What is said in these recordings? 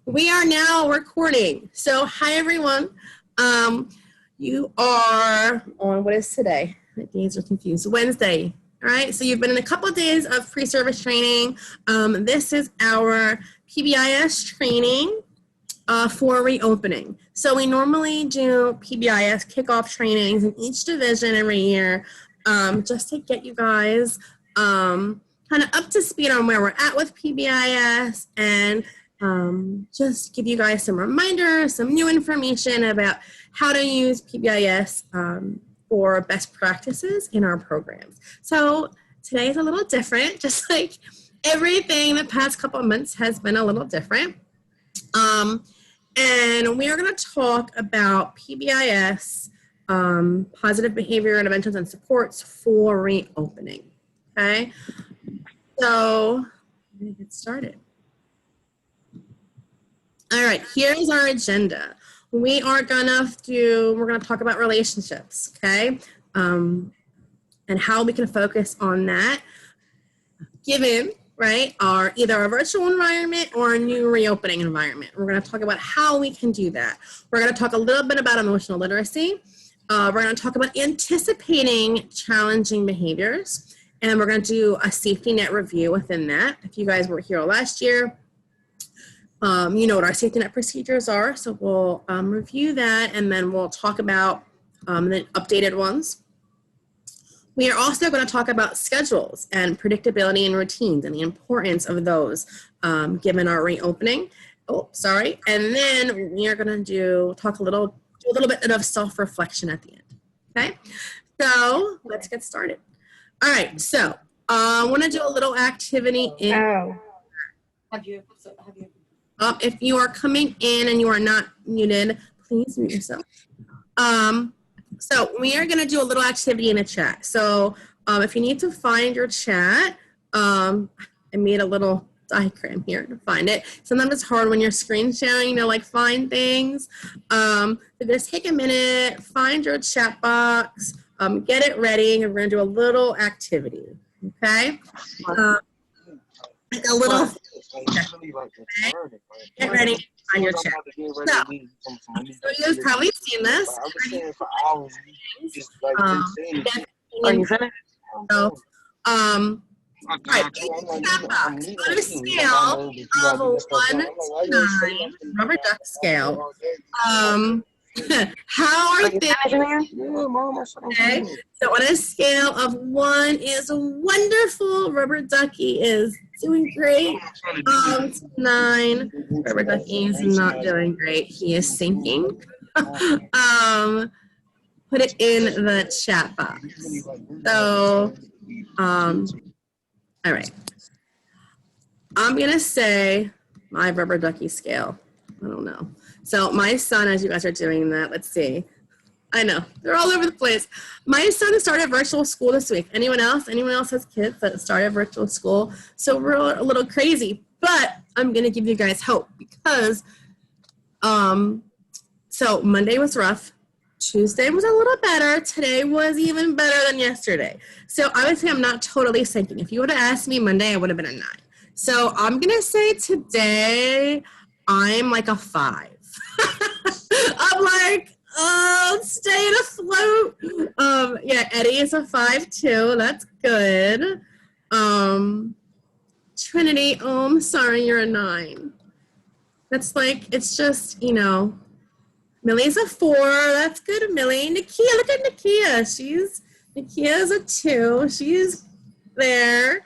We are now recording. So, hi everyone. You are on, what is today? My days are confused. Wednesday. All right. So you've been in a couple of days of pre-service training. This is our PBIS training for reopening. So we normally do PBIS kickoff trainings in each division every year, just to get you guys kind of up to speed on where we're at with PBIS and just give you guys some reminders, some new information about how to use PBIS for best practices in our programs. So today is a little different, just like everything the past couple of months has been a little different. And we are going to talk about PBIS, positive behavior interventions and supports for reopening. Okay, so let me get started. All right, here's our agenda. We're gonna talk about relationships, okay? And how we can focus on that given, right, either a virtual environment or a new reopening environment. We're gonna talk about how we can do that. We're gonna talk a little bit about emotional literacy. We're gonna talk about anticipating challenging behaviors. And we're gonna do a safety net review within that. If you guys were here last year, you know what our safety net procedures are, so we'll review that, and then we'll talk about the updated ones. We are also going to talk about schedules and predictability and routines and the importance of those given our reopening. Oh, sorry. And then we are going to do a little bit of self-reflection at the end. Okay, so let's get started. All right, so I want to do a little activity in. If you are coming in and you are not muted, please mute yourself. So we are going to do a little activity in the chat. So if you need to find your chat, I made a little diagram here to find it. Sometimes it's hard when you're screen sharing to like find things. So just take a minute, find your chat box, get it ready, and we're going to do a little activity. Okay? Like a little. Okay. Get ready on your chat. So you've probably seen this. Are you finished? So, all right, chat box. On a scale of 1 to 9, rubber duck scale, how are things? Okay, so on a scale of 1 is wonderful, rubber ducky is doing great. 9, rubber ducky is not doing great. He is sinking. Put it in the chat box. So, all right. I'm gonna say my rubber ducky scale. I don't know. So my son, as you guys are doing that, let's see. I know, they're all over the place. My son started virtual school this week. Anyone else? Anyone else has kids that started virtual school? So we're a little crazy, but I'm gonna give you guys hope because, so Monday was rough. Tuesday was a little better. Today was even better than yesterday. So I would say I'm not totally sinking. If you would have asked me Monday, I would have been a 9. So I'm gonna say today, I'm like a 5. I'm like, oh, staying afloat. Yeah, Eddie is a 5 too. That's good. Trinity, oh, I'm sorry, you're a 9. That's like, it's just, you know, Millie's a 4. That's good, Millie. Nakia, look at Nakia. Nakia's a 2. She's there.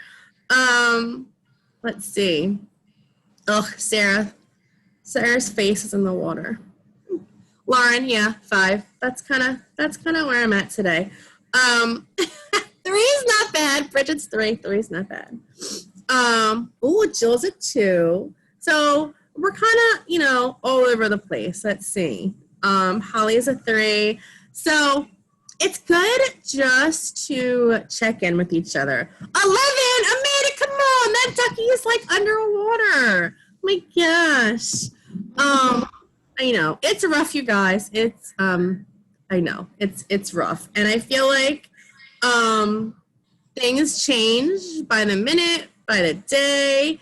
Let's see. Oh, Sarah's face is in the water. Lauren, yeah, 5. That's kind of where I'm at today. 3 is not bad. Bridget's 3. 3 is not bad. Oh, Jill's a 2. So we're kind of, you know, all over the place. Let's see. Holly is a 3. So it's good just to check in with each other. 11, Amanda, come on. That ducky is like underwater. My gosh. I know it's rough, you guys. It's I know it's rough, and I feel like things change by the minute, by the day.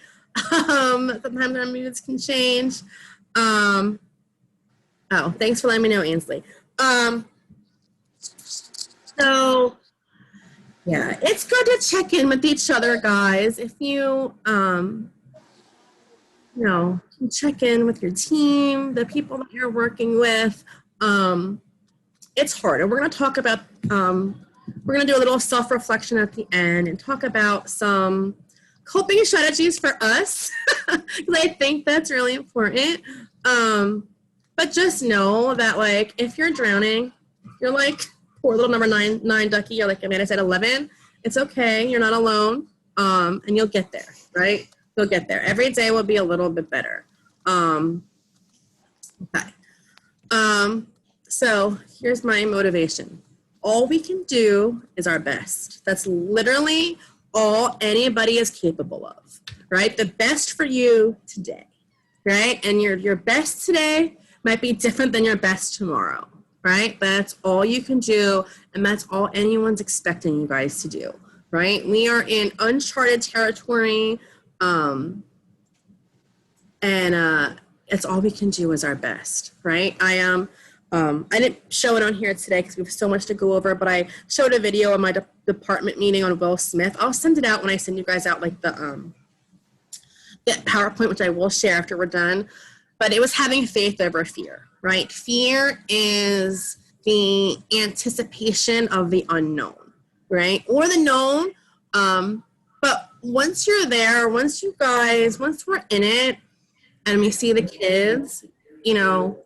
Sometimes our moods can change. Oh, thanks for letting me know, Ainsley. So yeah, it's good to check in with each other, guys. If you, can check in with your team, the people that you're working with. It's hard. And we're going to talk about, we're going to do a little self-reflection at the end and talk about some coping strategies for us, because I think that's really important. But just know that, like, if you're drowning, you're like poor little number nine ducky, you're like Amanda said, 11. It's okay. You're not alone. And you'll get there, right? You'll get there. Every day will be a little bit better. Okay. So here's my motivation. All we can do is our best. That's literally all anybody is capable of, right? The best for you today, right? And your best today might be different than your best tomorrow, right? That's all you can do, and that's all anyone's expecting you guys to do, right? We are in uncharted territory, and it's all we can do is our best, right? I didn't show it on here today because we have so much to go over, but I showed a video on my department meeting on Will Smith. I'll send it out when I send you guys out like the PowerPoint, which I will share after we're done. But it was having faith over fear, right? Fear is the anticipation of the unknown, right? Or the known. But once you're there, once we're in it and we see the kids, you'll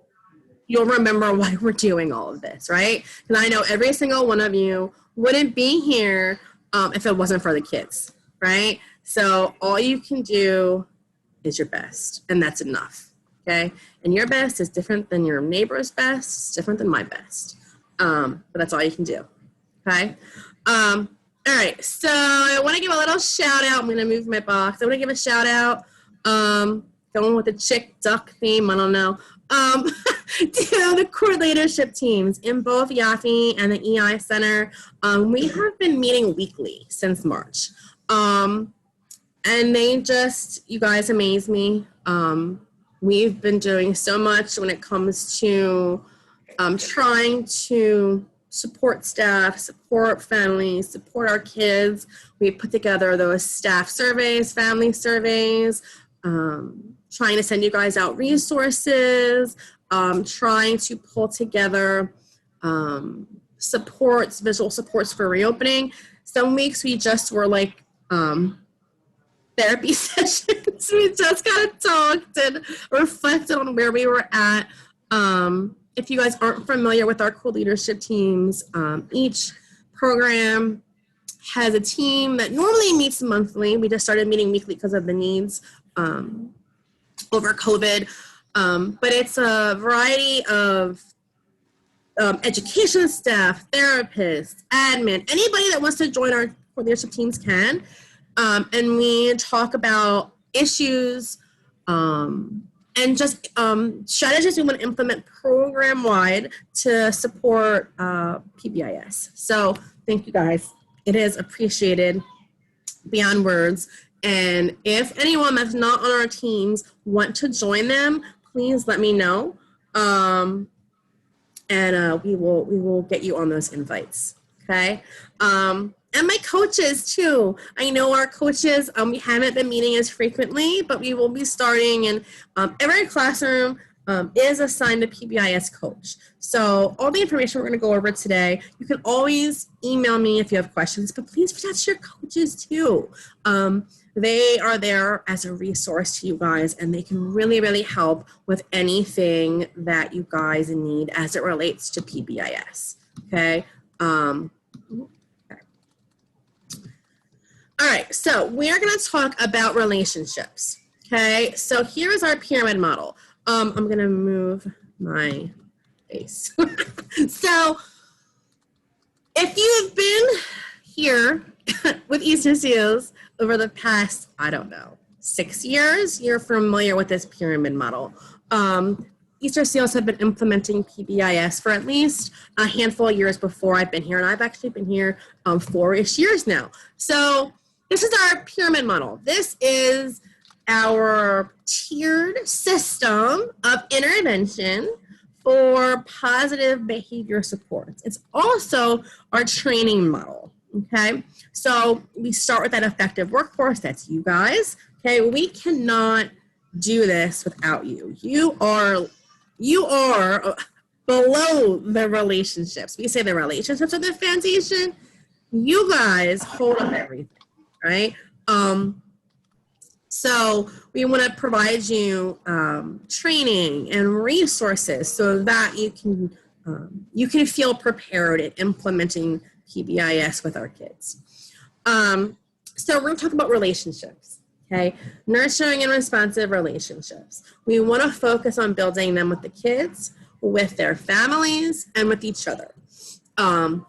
remember why we're doing all of this, right? And I know every single one of you wouldn't be here if it wasn't for the kids, right? So all you can do is your best, and that's enough, okay? And your best is different than your neighbor's best, it's different than my best, but that's all you can do, okay? All right, so I want to give a little shout out. I'm going to move my box. I want to give a shout out, going with the chick duck theme, I don't know. To the core leadership teams in both YAFI and the EI Center. We have been meeting weekly since March. And you guys amaze me. We've been doing so much when it comes to trying to support staff, support families, support our kids. We put together those staff surveys, family surveys, trying to send you guys out resources, trying to pull together supports, visual supports for reopening. Some weeks we just were like therapy sessions. We just kind of talked and reflected on where we were at. If you guys aren't familiar with our cool leadership teams, each program has a team that normally meets monthly. We just started meeting weekly because of the needs over COVID, but it's a variety of education staff, therapists, admin, anybody that wants to join our leadership teams can, and we talk about issues and just strategies we want to implement program-wide to support PBIS. So thank you guys. It is appreciated beyond words. And if anyone that's not on our teams want to join them, please let me know. And we will get you on those invites. Okay. And my coaches too. I know our coaches, we haven't been meeting as frequently, but we will be starting, and every classroom is assigned a PBIS coach. So all the information we're going to go over today, you can always email me if you have questions, but please reach out to your coaches too. They are there as a resource to you guys, and they can really, really help with anything that you guys need as it relates to PBIS, okay? All right, so we are going to talk about relationships, okay? So here's our pyramid model. I'm going to move my face. So if you've been here with Easter Seals over the past, 6 years, you're familiar with this pyramid model. Easter Seals have been implementing PBIS for at least a handful of years before I've been here, and I've actually been here 4-ish years now. So this is our pyramid model. This is our tiered system of intervention for positive behavior supports. It's also our training model, okay? So we start with that effective workforce, that's you guys, okay? We cannot do this without you. You are below the relationships. We say the relationships are the foundation. You guys hold up everything, right? So we want to provide you training and resources so that you can feel prepared at implementing PBIS with our kids. So we're going to talk about relationships, okay? Nurturing and responsive relationships. We want to focus on building them with the kids, with their families, and with each other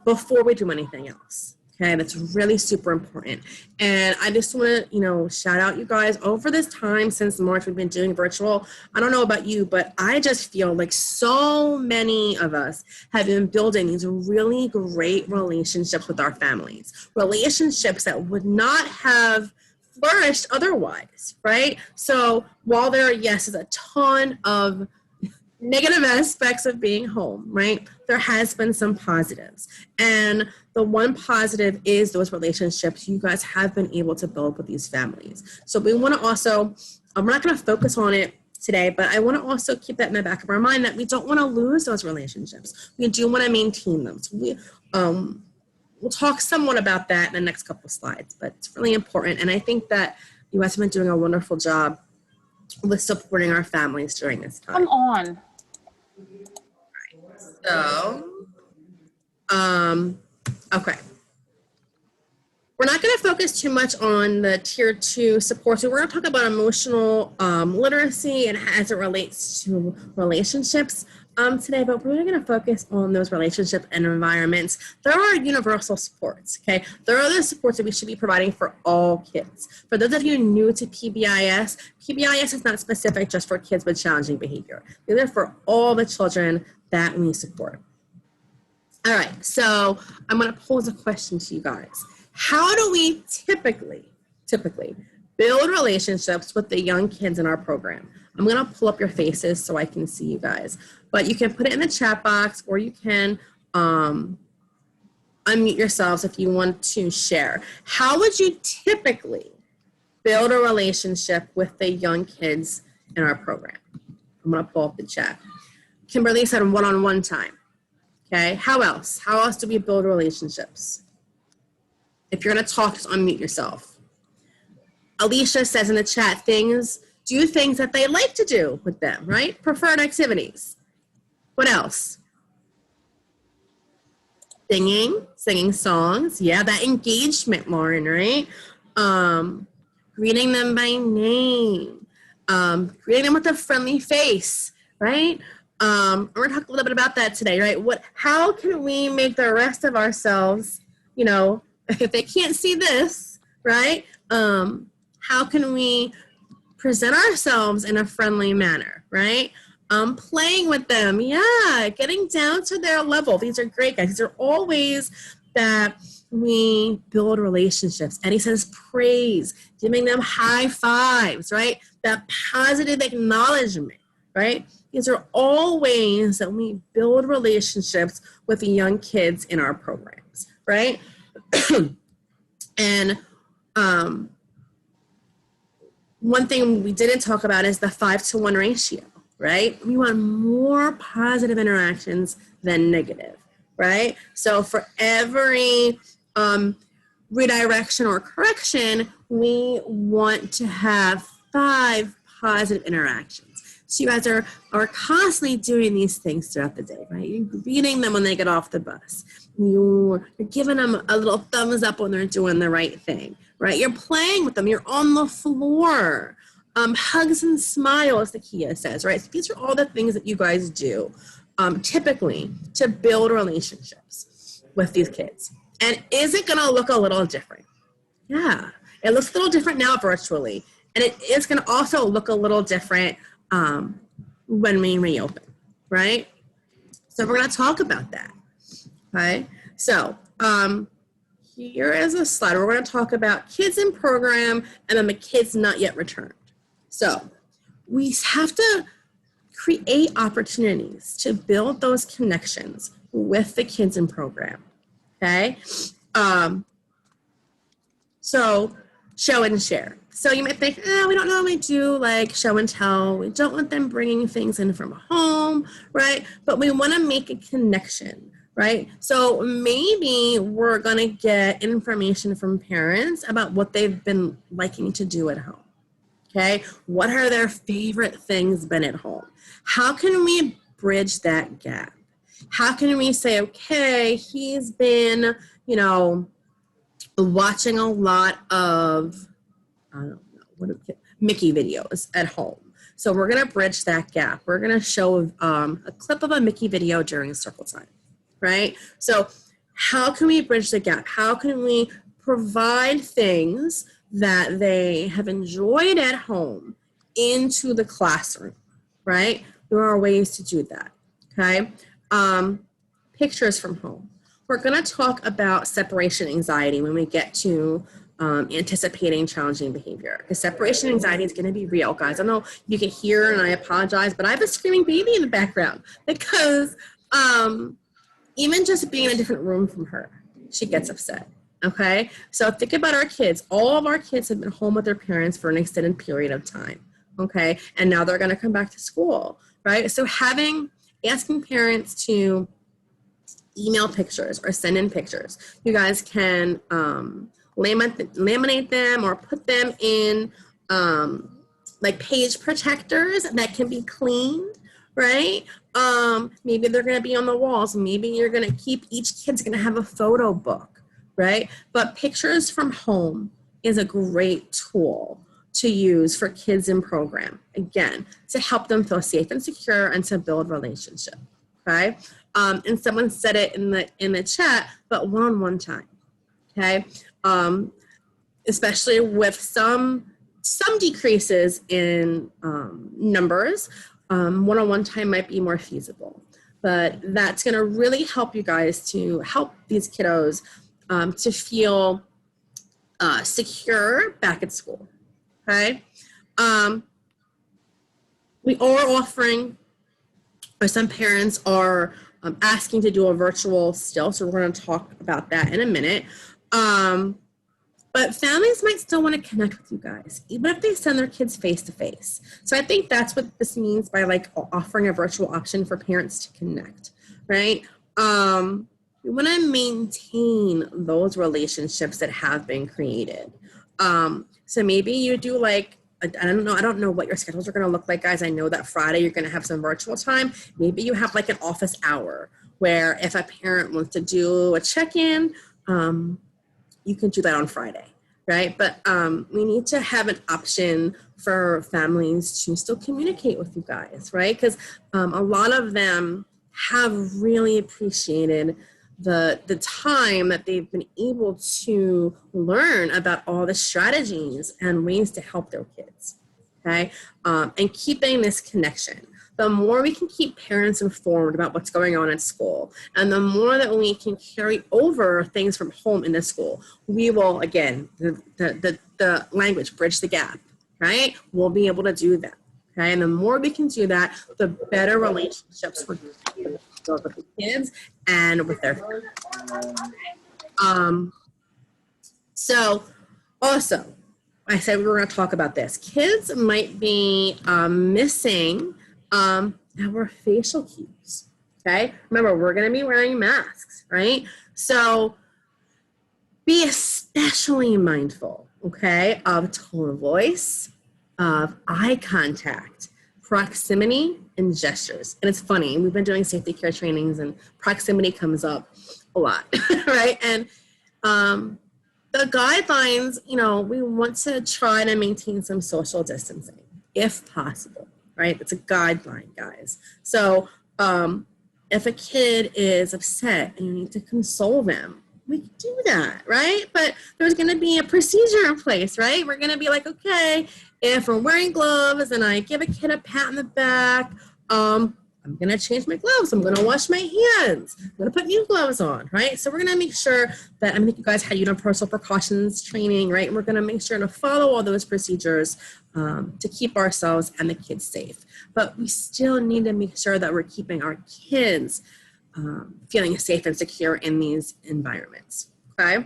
before we do anything else. Okay, that's really super important. And I just want to, shout out you guys over this time since March we've been doing virtual. I don't know about you, but I just feel like so many of us have been building these really great relationships with our families, relationships that would not have flourished otherwise, right? So while there, yes, is a ton of negative aspects of being home, right? There has been some positives. And the one positive is those relationships you guys have been able to build with these families. So we want to also, we're not going to focus on it today, but I want to also keep that in the back of our mind that we don't want to lose those relationships. We do want to maintain them. So we'll talk somewhat about that in the next couple of slides, but it's really important. And I think that you guys have been doing a wonderful job with supporting our families during this time. Come on. So, okay. We're not going to focus too much on the tier 2 support. So we're going to talk about emotional literacy and as it relates to relationships today, but we're really going to focus on those relationships and environments. There are universal supports, okay? There are other supports that we should be providing for all kids. For those of you new to PBIS, PBIS is not specific just for kids with challenging behavior. These are for all the children that we support. All right, so I'm going to pose a question to you guys. How do we typically build relationships with the young kids in our program? I'm going to pull up your faces so I can see you guys, but you can put it in the chat box or you can unmute yourselves if you want to share. How would you typically build a relationship with the young kids in our program? I'm going to pull up the chat. Kimberly said one-on-one time. Okay, how else? How else do we build relationships? If you're going to talk, just unmute yourself. Alicia says in the chat, do things that they like to do with them, right? Preferred activities. What else? Singing songs. Yeah, that engagement, Lauren, right? Greeting them by name. Greeting them with a friendly face, right? We're going to talk a little bit about that today, right? How can we make the rest of ourselves, if they can't see this, right? How can we present ourselves in a friendly manner, right? Playing with them, yeah, getting down to their level. These are great, guys. These are all ways that we build relationships. Eddie says praise, giving them high fives, right? That positive acknowledgement, right? These are all ways that we build relationships with the young kids in our programs, right? And one thing we didn't talk about is the 5-to-1 ratio, right? We want more positive interactions than negative, right? So for every redirection or correction, we want to have 5 positive interactions. So you guys are constantly doing these things throughout the day, right? You're greeting them when they get off the bus. You're giving them a little thumbs up when they're doing the right thing, right? You're playing with them. You're on the floor. Hugs and smiles, Takia says, right? So these are all the things that you guys do typically to build relationships with these kids. And is it going to look a little different? Yeah, it looks a little different now virtually. And it is going to also look a little different when we reopen, right? So we're going to talk about that, okay? So here is a slide. We're going to talk about kids in program and then the kids not yet returned, So we have to create opportunities to build those connections with the kids in program, okay? So show and share. So you might think, we don't normally do like show and tell. We don't want them bringing things in from home, right? But we want to make a connection, right? So maybe we're going to get information from parents about what they've been liking to do at home, okay? What are their favorite things been at home? How can we bridge that gap? How can we say, okay, he's been, watching a lot of, I don't know, Mickey videos at home. So we're going to bridge that gap. We're going to show a clip of a Mickey video during circle time, right? So how can we bridge the gap? How can we provide things that they have enjoyed at home into the classroom, right? There are ways to do that, okay? Pictures from home. We're going to talk about separation anxiety when we get to anticipating challenging behavior. Because separation anxiety is going to be real, guys. I know you can hear, and I apologize, but I have a screaming baby in the background because even just being in a different room from her, she gets upset. Okay? So think about our kids. All of our kids have been home with their parents for an extended period of time. Okay? And now they're going to come back to school, right? So asking parents to email pictures or send in pictures. You guys can laminate them or put them in like page protectors that can be cleaned, right? Maybe they're going to be on the walls. Maybe you're going to keep, each kid's going to have a photo book, right? But pictures from home is a great tool to use for kids in program, again, to help them feel safe and secure and to build relationship, okay? And someone said it in the chat, but one-on-one time, okay? Especially with some decreases in numbers, one-on-one time might be more feasible. But that's going to really help you guys to help these kiddos to feel secure back at school, okay? We are offering, or some parents are asking to do a virtual still, so we're going to talk about that in a minute. But families might still want to connect with you guys, even if they send their kids face-to-face. So I think that's what this means by like offering a virtual option for parents to connect, right? We want to maintain those relationships that have been created. So maybe you do like, I don't know what your schedules are going to look like, guys. I know that Friday you're going to have some virtual time. Maybe you have like an office hour where if a parent wants to do a check-in, you can do that on Friday, right? But we need to have an option for families to still communicate with you guys, right? Because a lot of them have really appreciated the time that they've been able to learn about all the strategies and ways to help their kids, okay? And keeping this connection. The more we can keep parents informed about what's going on at school, and the more that we can carry over things from home into school, we will, again, the language, bridge the gap, right? We'll be able to do that, okay? And the more we can do that, the better relationships we're going to build with the kids and with their families. So also, I said we were going to talk about this. Kids might be missing our facial cues, okay? Remember, we're going to be wearing masks, right? So be especially mindful, okay, of tone of voice, of eye contact, proximity, and gestures. And it's funny, we've been doing safety care trainings and proximity comes up a lot, right? And the guidelines, we want to try to maintain some social distancing if possible. Right? It's a guideline, guys. So if a kid is upset and you need to console them, we can do that, right? But there's going to be a procedure in place, right? We're going to be like, okay, if we're wearing gloves and I give a kid a pat on the back, I'm going to change my gloves. I'm going to wash my hands. I'm going to put new gloves on, right? So we're going to make sure that, I think you guys had universal precautions training, right? And we're going to make sure to follow all those procedures to keep ourselves and the kids safe. But we still need to make sure that we're keeping our kids feeling safe and secure in these environments, okay?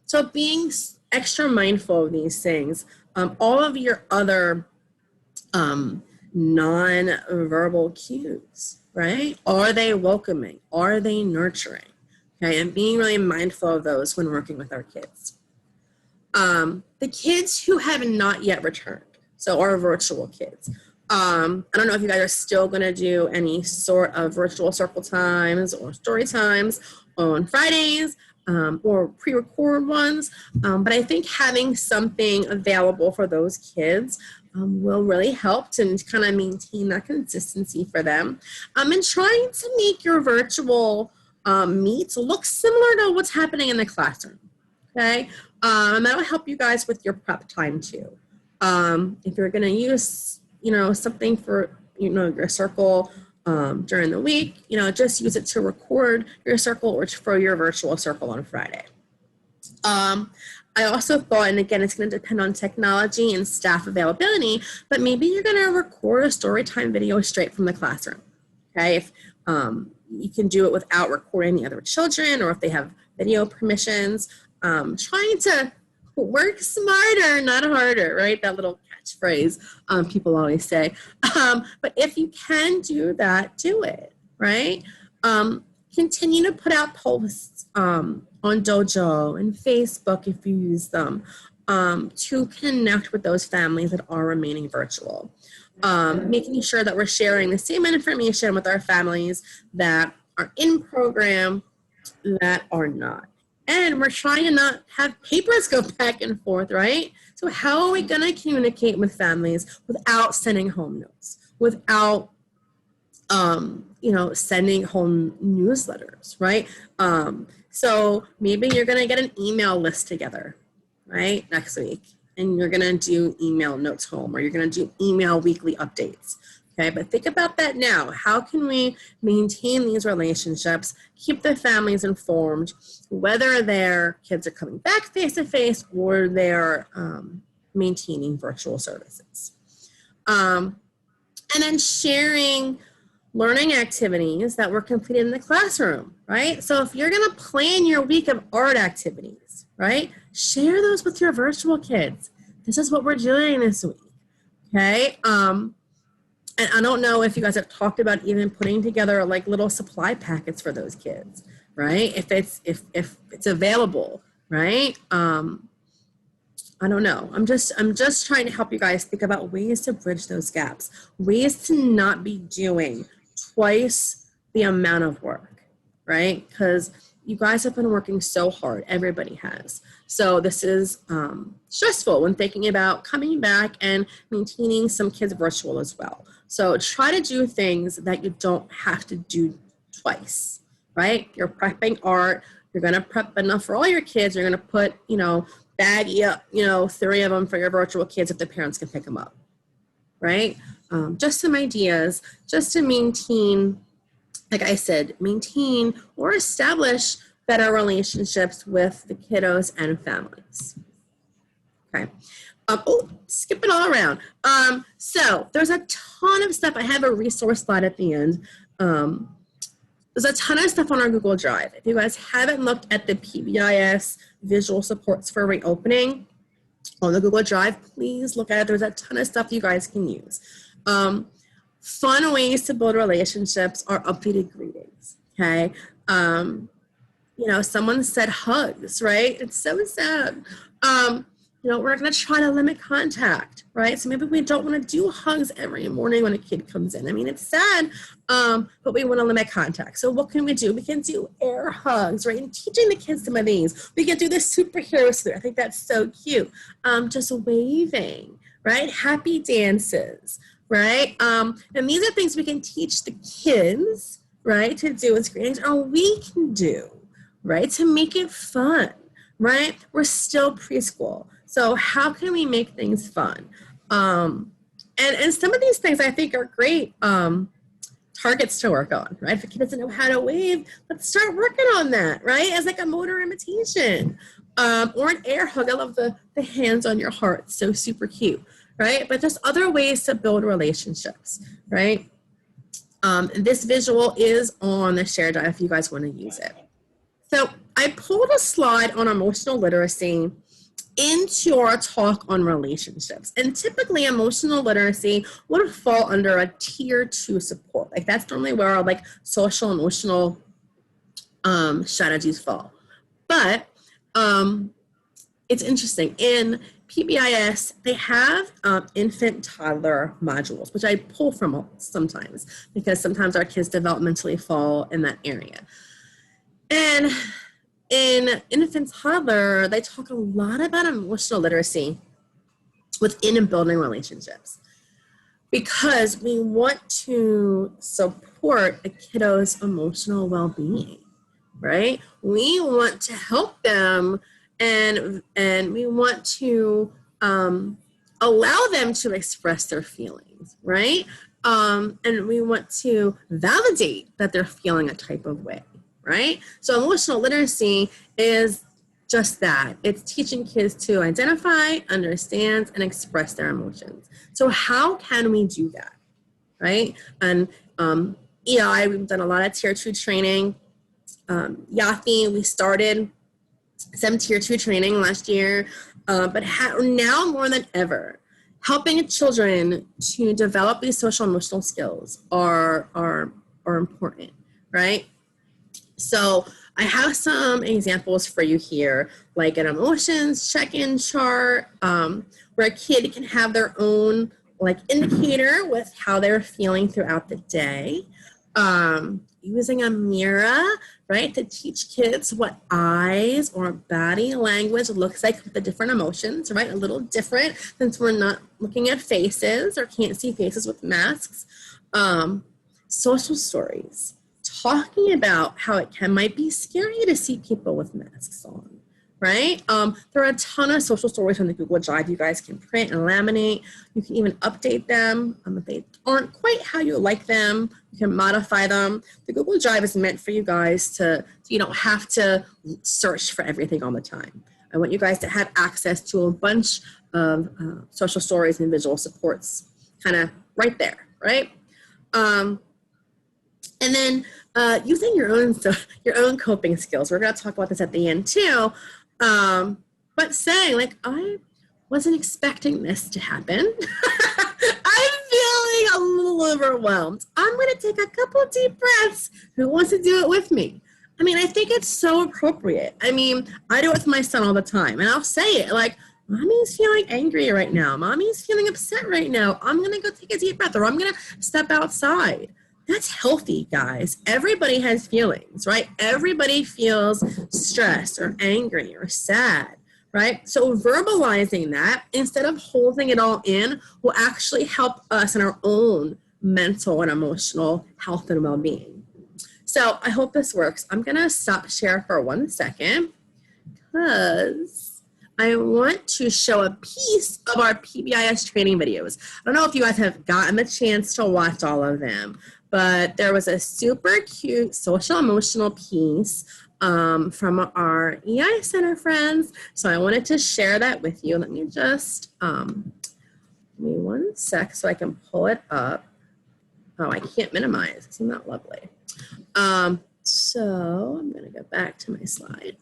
So being extra mindful of these things, all of your other non-verbal cues, right? Are they welcoming? Are they nurturing? Okay, and being really mindful of those when working with our kids. The kids who have not yet returned, so our virtual kids. I don't know if you guys are still going to do any sort of virtual circle times or story times on Fridays or pre-record ones, but I think having something available for those kids will really help to kind of maintain that consistency for them. And trying to make your virtual meets look similar to what's happening in the classroom, okay? And that'll help you guys with your prep time too. If you're gonna use, something for, your circle during the week, just use it to record your circle or for your virtual circle on Friday. I also thought, and again, it's going to depend on technology and staff availability, but maybe you're going to record a story time video straight from the classroom, okay? If you can do it without recording the other children, or if they have video permissions, trying to work smarter, not harder, right? That little catchphrase people always say. But if you can do that, do it, right? Continue to put out posts on Dojo and Facebook if you use them to connect with those families that are remaining virtual. Making sure that we're sharing the same information with our families that are in program that are not. And we're trying to not have papers go back and forth, right? So how are we going to communicate with families without sending home notes, without sending home newsletters, right? So maybe you're going to get an email list together, right, next week, and you're going to do email notes home, or you're going to do email weekly updates, okay? But think about that now. How can we maintain these relationships, keep the families informed, whether their kids are coming back face-to-face or they're maintaining virtual services? And then sharing learning activities that were completed in the classroom, right? So if you're gonna plan your week of art activities, right? Share those with your virtual kids. This is what we're doing this week, okay? And I don't know if you guys have talked about even putting together like little supply packets for those kids, right? If it's available, right? I don't know. I'm just trying to help you guys think about ways to bridge those gaps, ways to not be doing twice the amount of work, right? Because you guys have been working so hard. Everybody has. So this is stressful when thinking about coming back and maintaining some kids virtual as well. So try to do things that you don't have to do twice, right? You're prepping art. You're going to prep enough for all your kids. You're going to put, baggy up, 3 of them for your virtual kids if the parents can pick them up, right? Just some ideas, just to maintain, like I said, maintain or establish better relationships with the kiddos and families. Okay. Skipping all around. So there's a ton of stuff. I have a resource slide at the end. There's a ton of stuff on our Google Drive. If you guys haven't looked at the PBIS visual supports for reopening on the Google Drive, please look at it. There's a ton of stuff you guys can use. Fun ways to build relationships are updated greetings, okay? Someone said hugs, right? It's so sad. We're going to try to limit contact, right? So maybe we don't want to do hugs every morning when a kid comes in. I mean, it's sad, but we want to limit contact. So what can we do? We can do air hugs, right? And teaching the kids some of these. We can do the superhero salute. I think that's so cute. Just waving, right? Happy dances, right? And these are things we can teach the kids, right, to do as greetings, or we can do, right, to make it fun, right? We're still preschool. So how can we make things fun? And some of these things I think are great. targets to work on, right? If a kid doesn't know how to wave, let's start working on that, right? As like a motor imitation. Or an air hug. I love the hands on your heart. It's so super cute, right? But just other ways to build relationships, right? This visual is on the share drive if you guys want to use it. So I pulled a slide on emotional literacy into our talk on relationships. And typically emotional literacy would fall under a tier 2 support. Like that's normally where our like social emotional strategies fall. But it's interesting. In PBIS, they have infant toddler modules, which I pull from sometimes because sometimes our kids developmentally fall in that area. And in infant toddler, they talk a lot about emotional literacy within and building relationships because we want to support a kiddo's emotional well-being, right? We want to help them and we want to allow them to express their feelings, right? And we want to validate that they're feeling a type of way, right? So emotional literacy is just that. It's teaching kids to identify, understand, and express their emotions. So how can we do that, right? And EI, we've done a lot of tier 2 training. Yathi, we started some tier 2 training last year, but now more than ever, helping children to develop these social emotional skills are important, right? So I have some examples for you here, like an emotions check-in chart, where a kid can have their own like indicator with how they're feeling throughout the day. Using a mirror, right, to teach kids what eyes or body language looks like with the different emotions, right? A little different since we're not looking at faces or can't see faces with masks. Social stories, talking about how it might be scary to see people with masks on, right? There are a ton of social stories on the Google Drive you guys can print and laminate. You can even update them. If they aren't quite how you like them, you can modify them. The Google Drive is meant for you guys to, you don't have to search for everything all the time. I want you guys to have access to a bunch of social stories and visual supports kind of right there, right? And then using your own coping skills. We're going to talk about this at the end too. But saying like, I wasn't expecting this to happen. I'm feeling a little overwhelmed. I'm going to take a couple of deep breaths. Who wants to do it with me? I mean, I think it's so appropriate. I mean, I do it with my son all the time, and I'll say it like, Mommy's feeling angry right now. Mommy's feeling upset right now. I'm going to go take a deep breath, or I'm going to step outside. That's healthy, guys. Everybody has feelings, right? Everybody feels stressed or angry or sad, right? So verbalizing that instead of holding it all in will actually help us in our own mental and emotional health and well-being. So I hope this works. I'm going to stop share for 1 second because I want to show a piece of our PBIS training videos. I don't know if you guys have gotten the chance to watch all of them, but there was a super cute social emotional piece from our EI Center friends. So I wanted to share that with you. Let me just, give me 1 sec so I can pull it up. Oh, I can't minimize. Isn't that lovely? So I'm going to go back to my slide.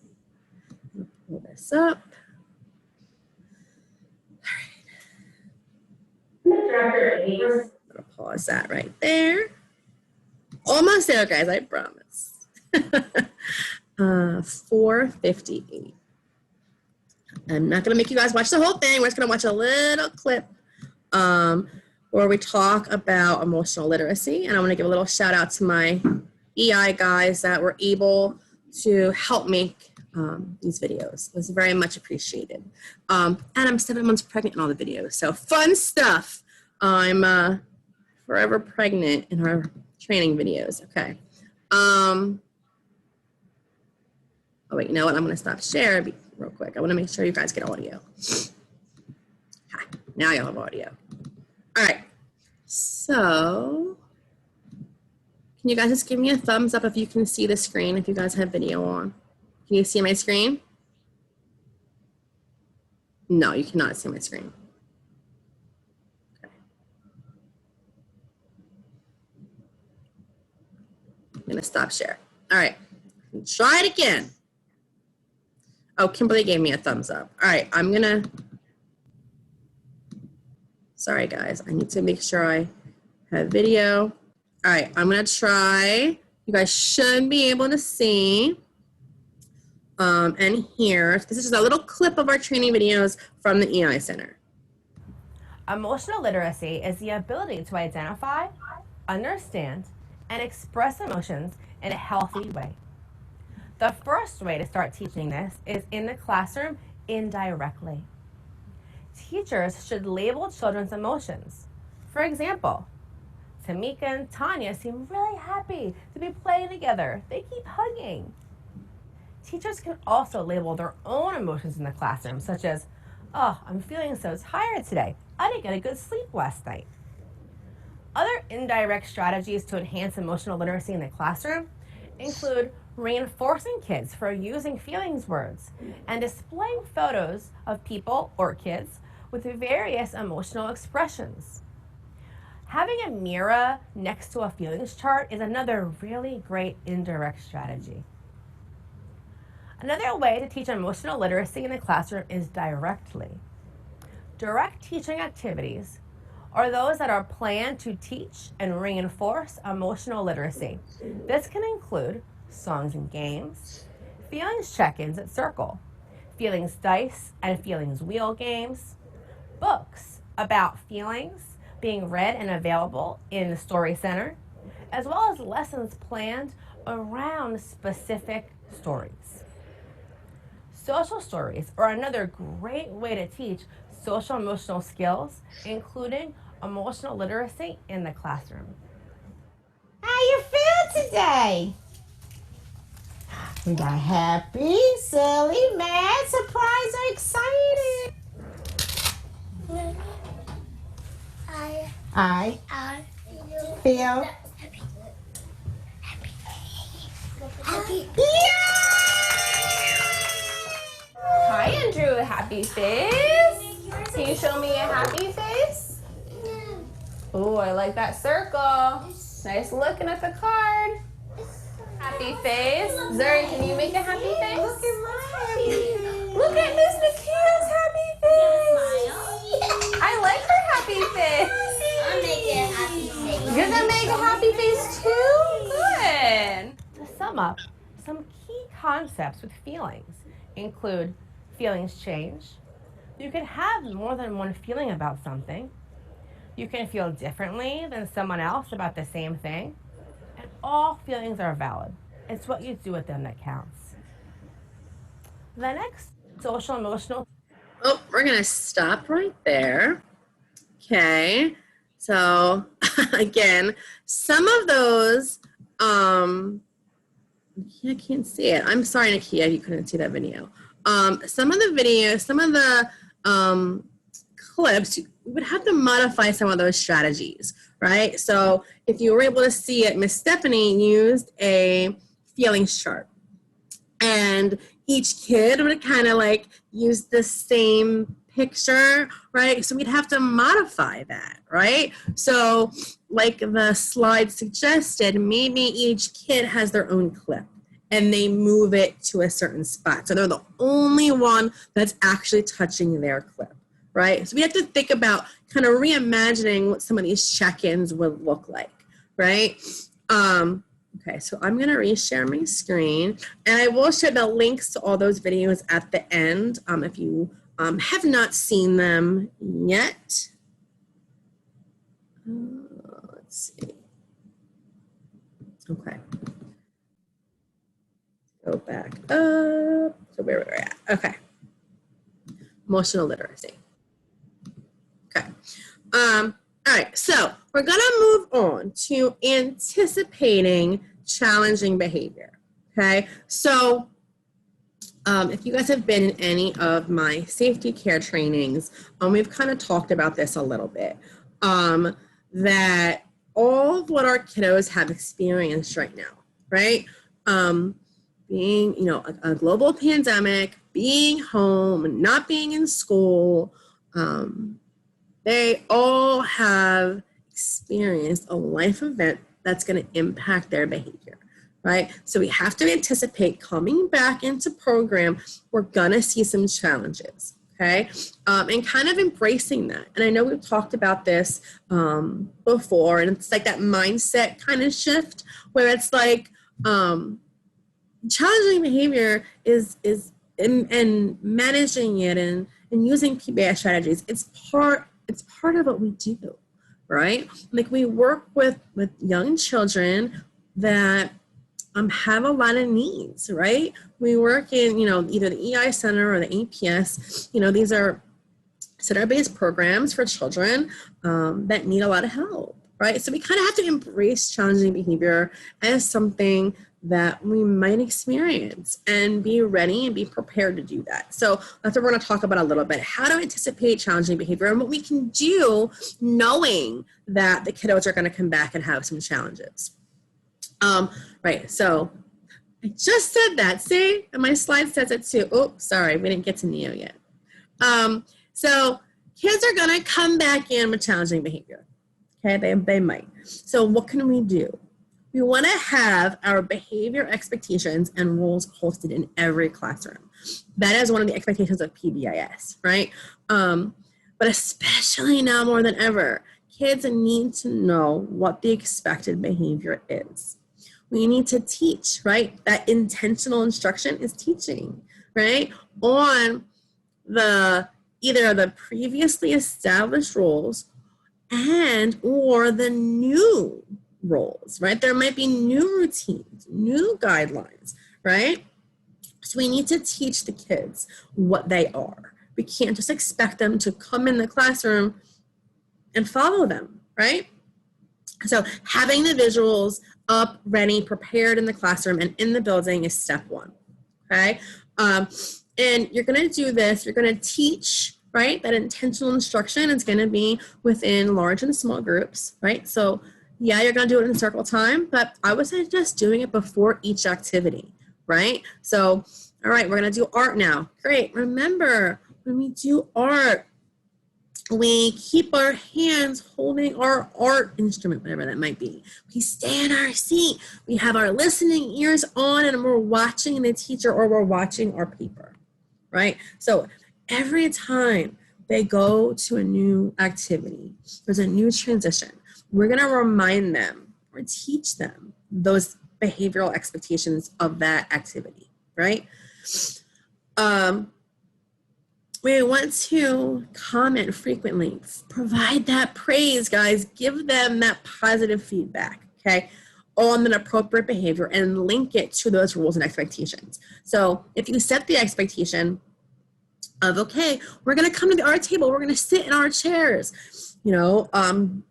I'm going to pull this up. All right. I'm going to pause that right there. Almost there, guys, I promise. 4:58. I'm not going to make you guys watch the whole thing. We're just going to watch a little clip where we talk about emotional literacy. And I want to give a little shout out to my EI guys that were able to help make these videos. It was very much appreciated. And I'm 7 months pregnant in all the videos. So fun stuff. I'm forever pregnant in our training videos. Okay. Oh, wait, you know what? I'm going to stop share real quick. I want to make sure you guys get audio. Now you'll have audio. All right. So Can you guys just give me a thumbs up if you can see the screen, if you guys have video on? Can you see my screen? No, you cannot see my screen. Okay. I'm gonna stop share. All right, try it again. Oh, Kimberly gave me a thumbs up. All right, I'm gonna, sorry guys, I need to make sure I have video. All right, I'm gonna try. You guys should be able to see and hear. This is just a little clip of our training videos from the EI Center. Emotional literacy is the ability to identify, understand, and express emotions in a healthy way. The first way to start teaching this is in the classroom indirectly. Teachers should label children's emotions. For example, Tamika and Tanya seem really happy to be playing together. They keep hugging. Teachers can also label their own emotions in the classroom, such as, oh, I'm feeling so tired today. I didn't get a good sleep last night. Other indirect strategies to enhance emotional literacy in the classroom include reinforcing kids for using feelings words and displaying photos of people or kids with various emotional expressions. Having a mirror next to a feelings chart is another really great indirect strategy. Another way to teach emotional literacy in the classroom is directly. Direct teaching activities are those that are planned to teach and reinforce emotional literacy. This can include songs and games, feelings check-ins at Circle, feelings dice and feelings wheel games, books about feelings being read and available in the Story Center, as well as lessons planned around specific stories. Social stories are another great way to teach social emotional skills, including emotional literacy in the classroom. How you feel today? We got happy, silly, mad, surprised, or excited? I feel happy. Hi, Andrew. Happy face. Can you show me a happy face? Oh, I like that circle. Nice looking at the card. Happy face. Zuri, can you make a happy face? Look at my happy face. Look at Miss Nikita's happy face. I like her happy face. I'll make it a happy face. You're gonna make a happy face too? Good. To sum up, some key concepts with feelings include feelings change. You can have more than one feeling about something. You can feel differently than someone else about the same thing. And all feelings are valid. It's what you do with them that counts. The next social emotional. Oh, we're gonna stop right there. Okay, so again, some of those, I can't see it. I'm sorry, Nakia, you couldn't see that video. Some of the videos, some of the clips, we would have to modify some of those strategies, right? So if you were able to see it, Miss Stephanie used a feelings chart. And each kid would kind of like use the same picture, right? So we'd have to modify that, right? So like the slide suggested, maybe each kid has their own clip and they move it to a certain spot. So they're the only one that's actually touching their clip, right? So we have to think about kind of reimagining what some of these check-ins would look like, right? Okay, so I'm gonna reshare my screen and I will share the links to all those videos at the end if you have not seen them yet. Let's see. Okay. Go back up. So where we're at. Okay. Emotional literacy. Okay. All right, so we're gonna move on to anticipating challenging behavior, okay? So if you guys have been in any of my safety care trainings, we've kind of talked about this a little bit, that all of what our kiddos have experienced right now, right? Being, you know, a global pandemic, being home, not being in school, they all have experienced a life event that's going to impact their behavior, right? So we have to anticipate coming back into program, we're going to see some challenges, okay? And kind of embracing that. And I know we've talked about this before, and it's like that mindset kind of shift where it's like challenging behavior is and managing it and using PBIS strategies. It's part of what we do, right? Like we work with young children that have a lot of needs, right? We work in, you know, either the EI Center or the APS. You know, these are center-based programs for children that need a lot of help, right? So we kind of have to embrace challenging behavior as something that we might experience and be ready and be prepared to do that. So that's what we're going to talk about a little bit, how to anticipate challenging behavior and what we can do knowing that the kiddos are going to come back and have some challenges. Right, so I just said that, see, and my slide says it too. Oh, sorry, we didn't get to Neo yet. So kids are going to come back in with challenging behavior, okay, they might. So what can we do? We want to have our behavior expectations and rules posted in every classroom. That is one of the expectations of PBIS, right? But especially now more than ever, kids need to know what the expected behavior is. We need to teach, right? That intentional instruction is teaching, right? On either the previously established rules and or the new roles, right? There might be new routines, new guidelines, right? So we need to teach the kids what they are. We can't just expect them to come in the classroom and follow them, right? So having the visuals up, ready, prepared in the classroom and in the building is step one, okay? And you're gonna do this, you're gonna teach, right? That intentional instruction is gonna be within large and small groups, right? So yeah, you're gonna do it in circle time, but I would suggest doing it before each activity, right? So, all right, we're gonna do art now. Great, remember, when we do art, we keep our hands holding our art instrument, whatever that might be. We stay in our seat. We have our listening ears on and we're watching the teacher or we're watching our paper, right? So every time they go to a new activity, there's a new transition, we're gonna remind them or teach them those behavioral expectations of that activity, right? We want to comment frequently, provide that praise, guys, give them that positive feedback, okay, on an appropriate behavior and link it to those rules and expectations. So if you set the expectation of, okay, we're gonna come to the art table, we're gonna sit in our chairs, you know,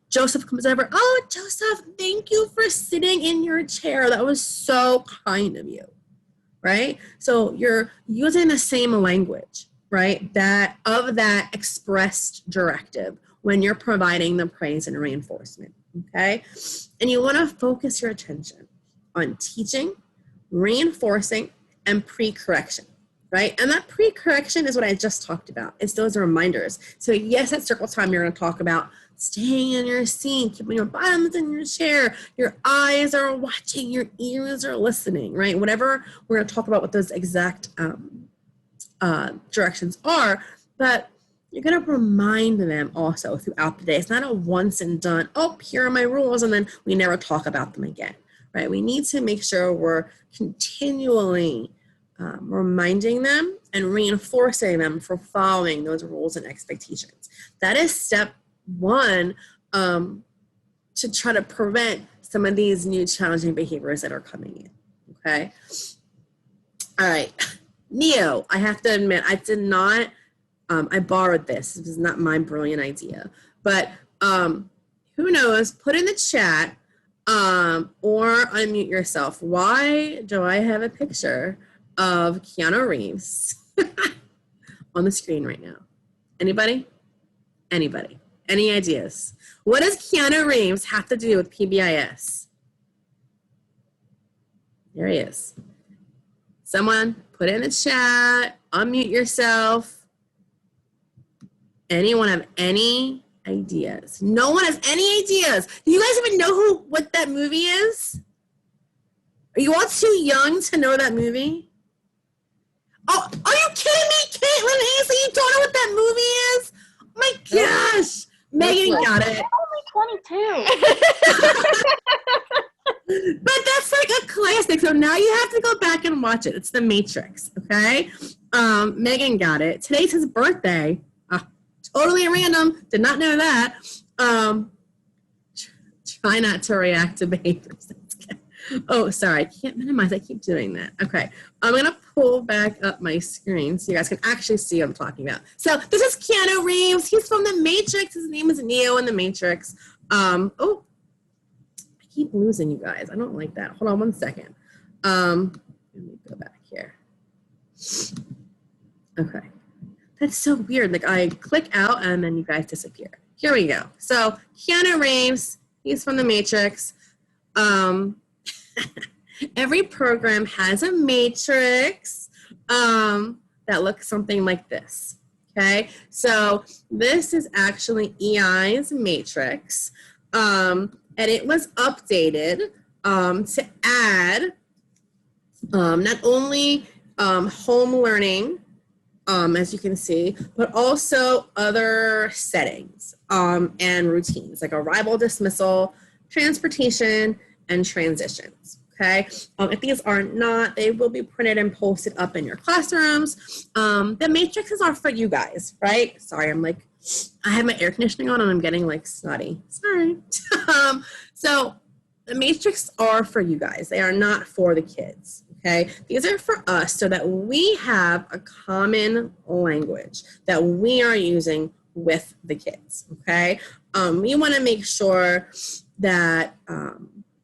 Joseph comes over, oh, Joseph, thank you for sitting in your chair. That was so kind of you, right? So you're using the same language, right? That expressed directive when you're providing the praise and reinforcement, okay? And you wanna focus your attention on teaching, reinforcing, and pre-correction, right? And that pre-correction is what I just talked about. It's those reminders. So yes, at circle time, you're gonna talk about staying in your seat, keeping your bottoms in your chair, your eyes are watching, your ears are listening, right? Whatever we're gonna talk about what those exact directions are, but you're gonna remind them also throughout the day. It's not a once and done, oh, here are my rules, and then we never talk about them again, right? We need to make sure we're continually reminding them and reinforcing them for following those rules and expectations. That is step one to try to prevent some of these new challenging behaviors that are coming in, okay? All right, Neo, I have to admit, I did not, I borrowed this. This is not my brilliant idea, but who knows, put in the chat or unmute yourself. Why do I have a picture of Keanu Reeves on the screen right now? Anybody? Anybody? Any ideas? What does Keanu Reeves have to do with PBIS? There he is. Someone put it in the chat, unmute yourself. Anyone have any ideas? No one has any ideas. Do you guys even know what that movie is? Are you all too young to know that movie? Oh, are you kidding me, Caitlin Hazley? You don't know what that movie is? Oh my gosh. Megan got it. I'm only 22. But that's like a classic. So now you have to go back and watch it. It's The Matrix, okay? Megan got it. Today's his birthday. Totally random. Did not know that. Try not to react to behaviors. Oh, sorry. I can't minimize. I keep doing that. Okay. I'm going to pull back up my screen so you guys can actually see what I'm talking about. So this is Keanu Reeves. He's from The Matrix. His name is Neo in The Matrix. Oh, I keep losing you guys. I don't like that. Hold on one second. Let me go back here. Okay. That's so weird. Like I click out and then you guys disappear. Here we go. So Keanu Reeves, he's from The Matrix. Every program has a matrix that looks something like this. Okay, so this is actually EI's matrix, and it was updated to add not only home learning, as you can see, but also other settings and routines like arrival, dismissal, transportation, and transitions. Okay, if these are not, they will be printed and posted up in your classrooms. The matrices are for you guys, right? Sorry, I have my air conditioning on and I'm getting like snotty. Sorry. So the matrix are for you guys. They are not for the kids. Okay, these are for us so that we have a common language that we are using with the kids. Okay, we want to make sure that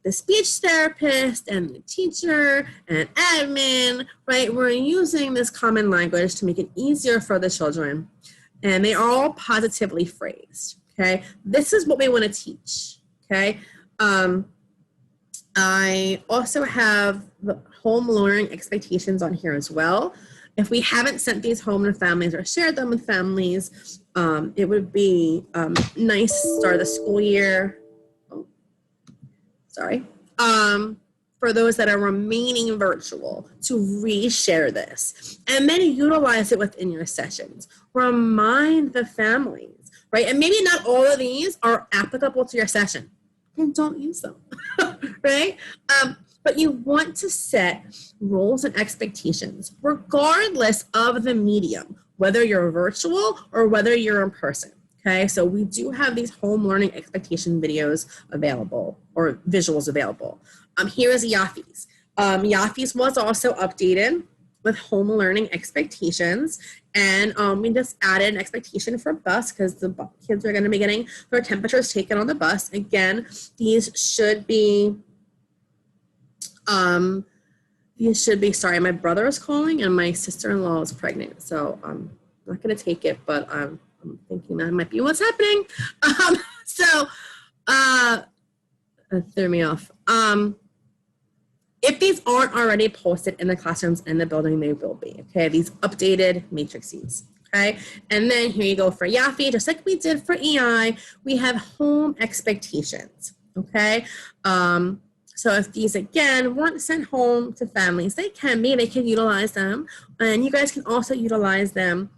the speech therapist and the teacher and admin, right, we're using this common language to make it easier for the children. And they are all positively phrased, okay? This is what we want to teach, okay? I also have the home learning expectations on here as well. If we haven't sent these home to families or shared them with families, it would be nice to start the school year. For those that are remaining virtual, to reshare this and then utilize it within your sessions. Remind the families, right? And maybe not all of these are applicable to your session. Then don't use them, right? But you want to set rules and expectations regardless of the medium, whether you're virtual or whether you're in person. Okay, so we do have these home learning expectation videos available or visuals available. Here is Yafi's. Yafi's was also updated with home learning expectations, and we just added an expectation for bus because the kids are going to be getting their temperatures taken on the bus. Again, these should be, sorry, my brother is calling and my sister-in-law is pregnant, so I'm not going to take it, but I'm thinking that might be what's happening. That threw me off. If these aren't already posted in the classrooms in the building, they will be, okay? These updated matrices, okay? And then here you go for Yafi, just like we did for EI, we have home expectations, okay? So if these, again, weren't sent home to families, they can utilize them. And you guys can also utilize them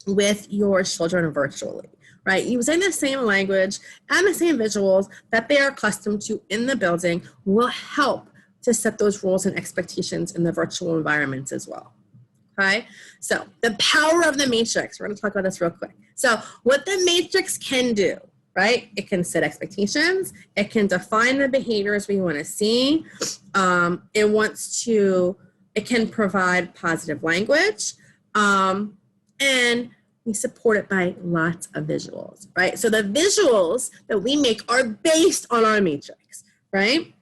with your children virtually, right? Using the same language and the same visuals that they are accustomed to in the building will help to set those rules and expectations in the virtual environments as well, okay? So the power of the matrix, we're gonna talk about this real quick. So what the matrix can do, right? It can set expectations, it can define the behaviors we wanna see, it can provide positive language, and we support it by lots of visuals, right? So the visuals that we make are based on our matrix, right?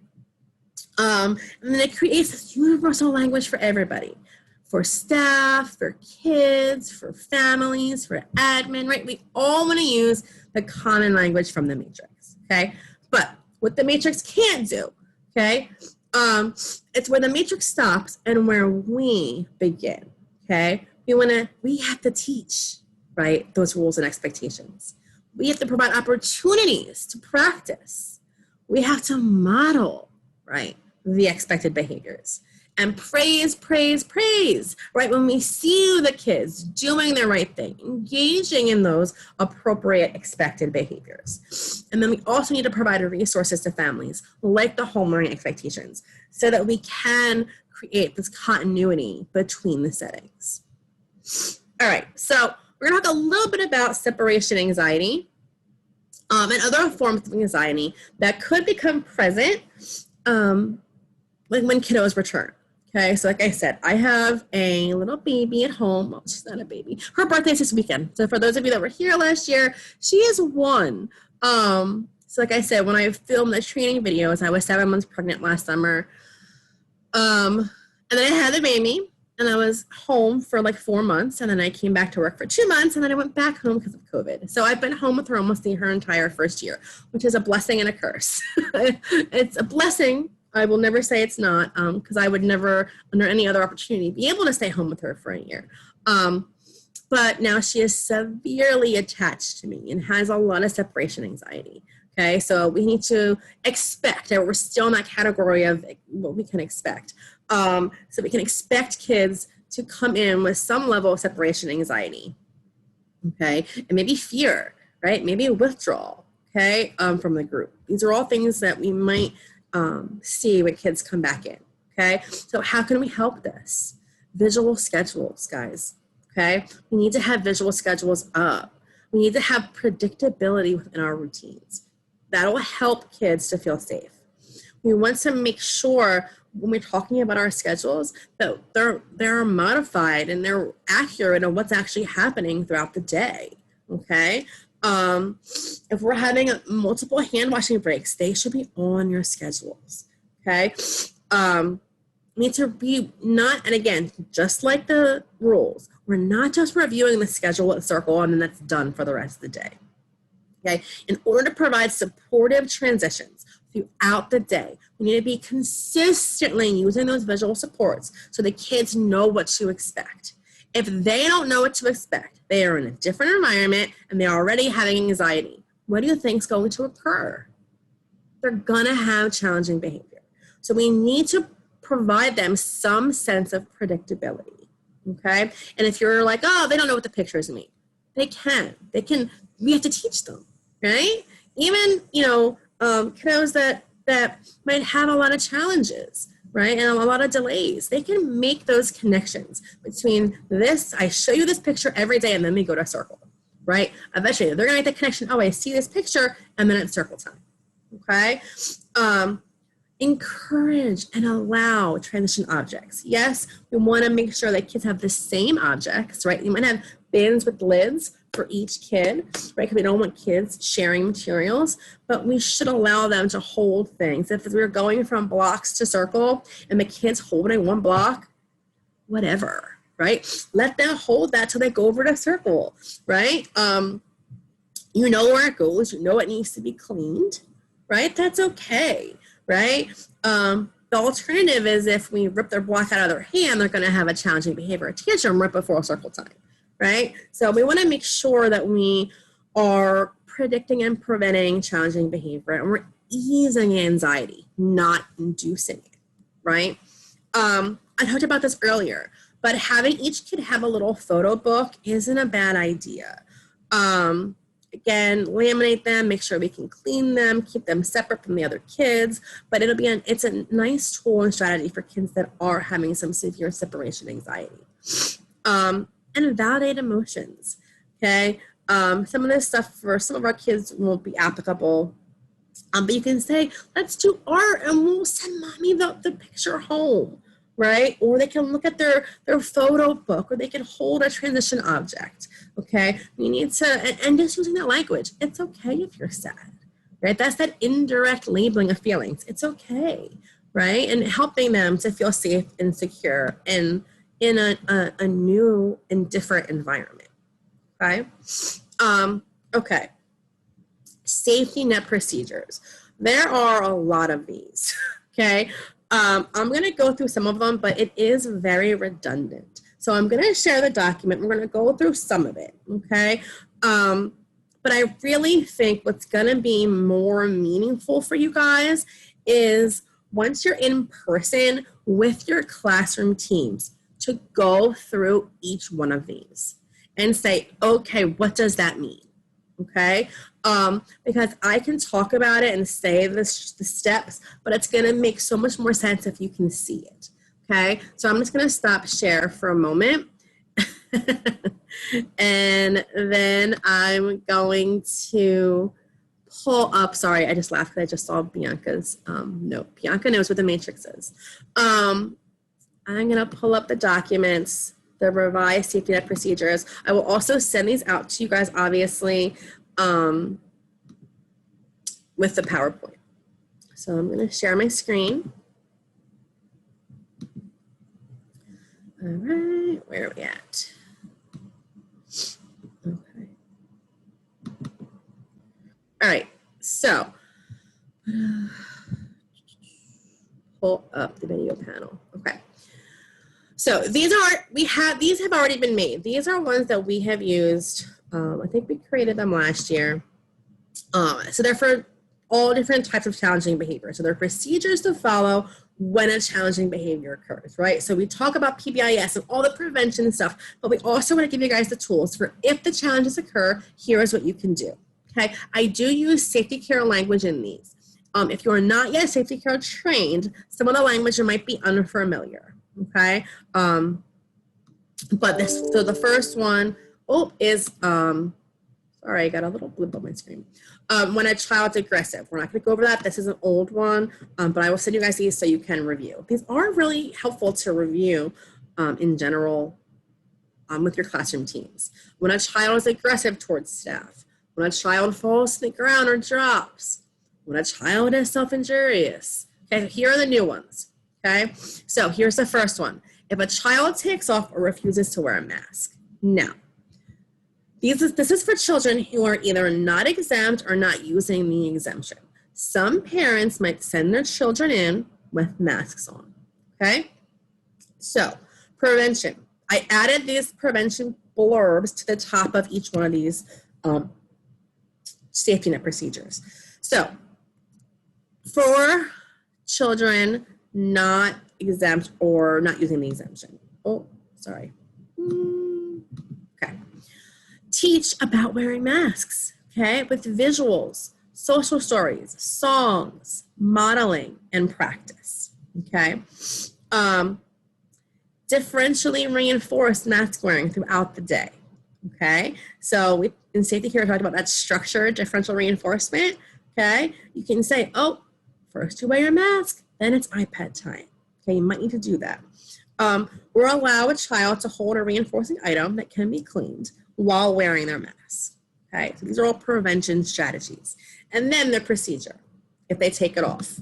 And then it creates this universal language for everybody, for staff, for kids, for families, for admin, right? We all want to use the common language from the matrix, okay? But what the matrix can't do, okay, it's where the matrix stops and where we begin, okay? We have to teach, right, those rules and expectations. We have to provide opportunities to practice. We have to model, right, the expected behaviors. And praise, praise, praise, right? When we see the kids doing the right thing, engaging in those appropriate expected behaviors. And then we also need to provide resources to families like the home learning expectations so that we can create this continuity between the settings. All right, so we're gonna talk a little bit about separation anxiety and other forms of anxiety that could become present when kiddos return. Okay, so like I said, I have a little baby at home. Well, she's not a baby. Her birthday is this weekend. So for those of you that were here last year, she is 1. So like I said, when I filmed the training videos, I was 7 months pregnant last summer. And then I had the baby, and I was home for like 4 months, and then I came back to work for 2 months, and then I went back home because of COVID. So I've been home with her almost her entire first year, which is a blessing and a curse. It's a blessing. I will never say it's not, because I would never, under any other opportunity, be able to stay home with her for a year. But now she is severely attached to me and has a lot of separation anxiety. Okay, so we need to expect that we're still in that category of what we can expect. So we can expect kids to come in with some level of separation anxiety. Okay, and maybe fear, right? Maybe withdrawal, okay, from the group. These are all things that we might see when kids come back in, okay? So how can we help this? Visual schedules, guys, okay? We need to have visual schedules up. We need to have predictability within our routines. That'll help kids to feel safe. We want to make sure when we're talking about our schedules that they're modified and they're accurate on what's actually happening throughout the day, okay? If we're having multiple hand washing breaks, they should be on your schedules, okay? Need to be not, and again, just like the rules, we're not just reviewing the schedule at circle and then that's done for the rest of the day, okay? In order to provide supportive transitions throughout the day, we need to be consistently using those visual supports so the kids know what to expect. If they don't know what to expect, they are in a different environment and they're already having anxiety, what do you think is going to occur? They're gonna have challenging behavior. So we need to provide them some sense of predictability, okay? And if you're like, oh, they don't know what the pictures mean, they can, we have to teach them, right? Even, kiddos that might have a lot of challenges, right? And a lot of delays. They can make those connections between this, I show you this picture every day, and then we go to circle, right? Eventually, they're gonna make the connection, oh, I see this picture, and then it's circle time, okay? Encourage and allow transition objects. Yes, we wanna make sure that kids have the same objects, right? You might have bins with lids for each kid, right? Because we don't want kids sharing materials, but we should allow them to hold things. If we're going from blocks to circle and the kid's holding one block, whatever, right? Let them hold that till they go over to circle, right? You know where it goes, you know it needs to be cleaned, right? That's okay, right? The alternative is if we rip their block out of their hand, they're gonna have a challenging behavior, a tantrum right before circle time. Right? So we want to make sure that we are predicting and preventing challenging behavior and we're easing anxiety, not inducing it, right? I talked about this earlier, but having each kid have a little photo book isn't a bad idea. Again, laminate them, make sure we can clean them, keep them separate from the other kids, but it's a nice tool and strategy for kids that are having some severe separation anxiety. And validate emotions, okay? Some of this stuff for some of our kids won't be applicable, but you can say, let's do art and we'll send mommy the picture home, right? Or they can look at their photo book, or they can hold a transition object, okay? We need to, and just using that language, it's okay if you're sad, right? That's that indirect labeling of feelings. It's okay, right? And helping them to feel safe and secure and in a new and different environment, okay? Okay, Safety net procedures. There are a lot of these, okay? I'm going to go through some of them, but it is very redundant. So I'm going to share the document. We're going to go through some of it, okay? But I really think what's going to be more meaningful for you guys is once you're in person with your classroom teams to go through each one of these and say, okay, what does that mean? Okay, because I can talk about it and say the steps, but it's going to make so much more sense if you can see it. Okay, so I'm just going to stop share for a moment. And then I'm going to pull up, sorry, I just laughed because I just saw Bianca's note. Bianca knows what the matrix is. I'm going to pull up the documents, the revised safety net procedures. I will also send these out to you guys, obviously, with the PowerPoint. So I'm going to share my screen. All right, where are we at? Okay. All right, so pull up the video panel. Okay. So these have already been made. These are ones that we have used. I think we created them last year. So they're for all different types of challenging behavior. So they're procedures to follow when a challenging behavior occurs, right? So we talk about PBIS and all the prevention stuff, but we also want to give you guys the tools for if the challenges occur, here is what you can do, okay? I do use safety care language in these. If you are not yet safety care trained, some of the language might be unfamiliar, okay? So the first one, is, sorry, I got a little blip on my screen. When a child's aggressive. We're not going to go over that. This is an old one, but I will send you guys these so you can review. These are really helpful to review in general with your classroom teams. When a child is aggressive towards staff, when a child falls to the ground or drops, when a child is self-injurious. Okay, here are the new ones. Okay, so here's the first one. If a child takes off or refuses to wear a mask. Now, this is for children who are either not exempt or not using the exemption. Some parents might send their children in with masks on, okay? So, prevention. I added these prevention blurbs to the top of each one of these safety net procedures. So, for children not exempt or not using the exemption. Oh, sorry. Okay. Teach about wearing masks, okay, with visuals, social stories, songs, modeling, and practice, okay? Differentially reinforce mask wearing throughout the day, okay? So in safety care, we talked about that structured differential reinforcement, okay? You can say, oh, first you wear your mask, then it's iPad time, okay? You might need to do that. Or allow a child to hold a reinforcing item that can be cleaned while wearing their mask, okay? So these are all prevention strategies. And then the procedure, if they take it off.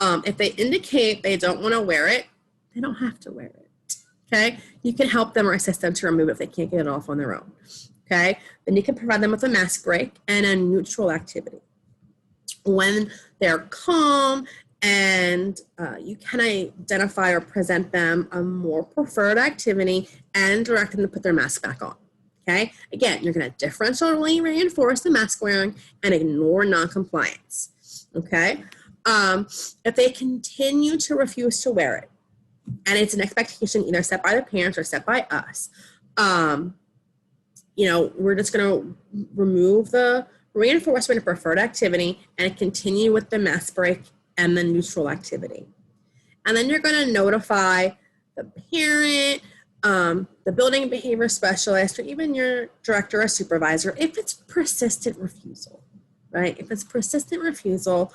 If they indicate they don't want to wear it, they don't have to wear it, okay? You can help them or assist them to remove it if they can't get it off on their own, okay? Then you can provide them with a mask break and a neutral activity. When they're calm and you can identify or present them a more preferred activity and direct them to put their mask back on. Okay, again, you're going to differentially reinforce the mask wearing and ignore noncompliance. Okay, if they continue to refuse to wear it, and it's an expectation either set by the parents or set by us, we're just going to remove the reinforcement of preferred activity and continue with the mask break and the neutral activity. And then you're going to notify the parent, the building behavior specialist, or even your director or supervisor if it's persistent refusal, right? If it's persistent refusal,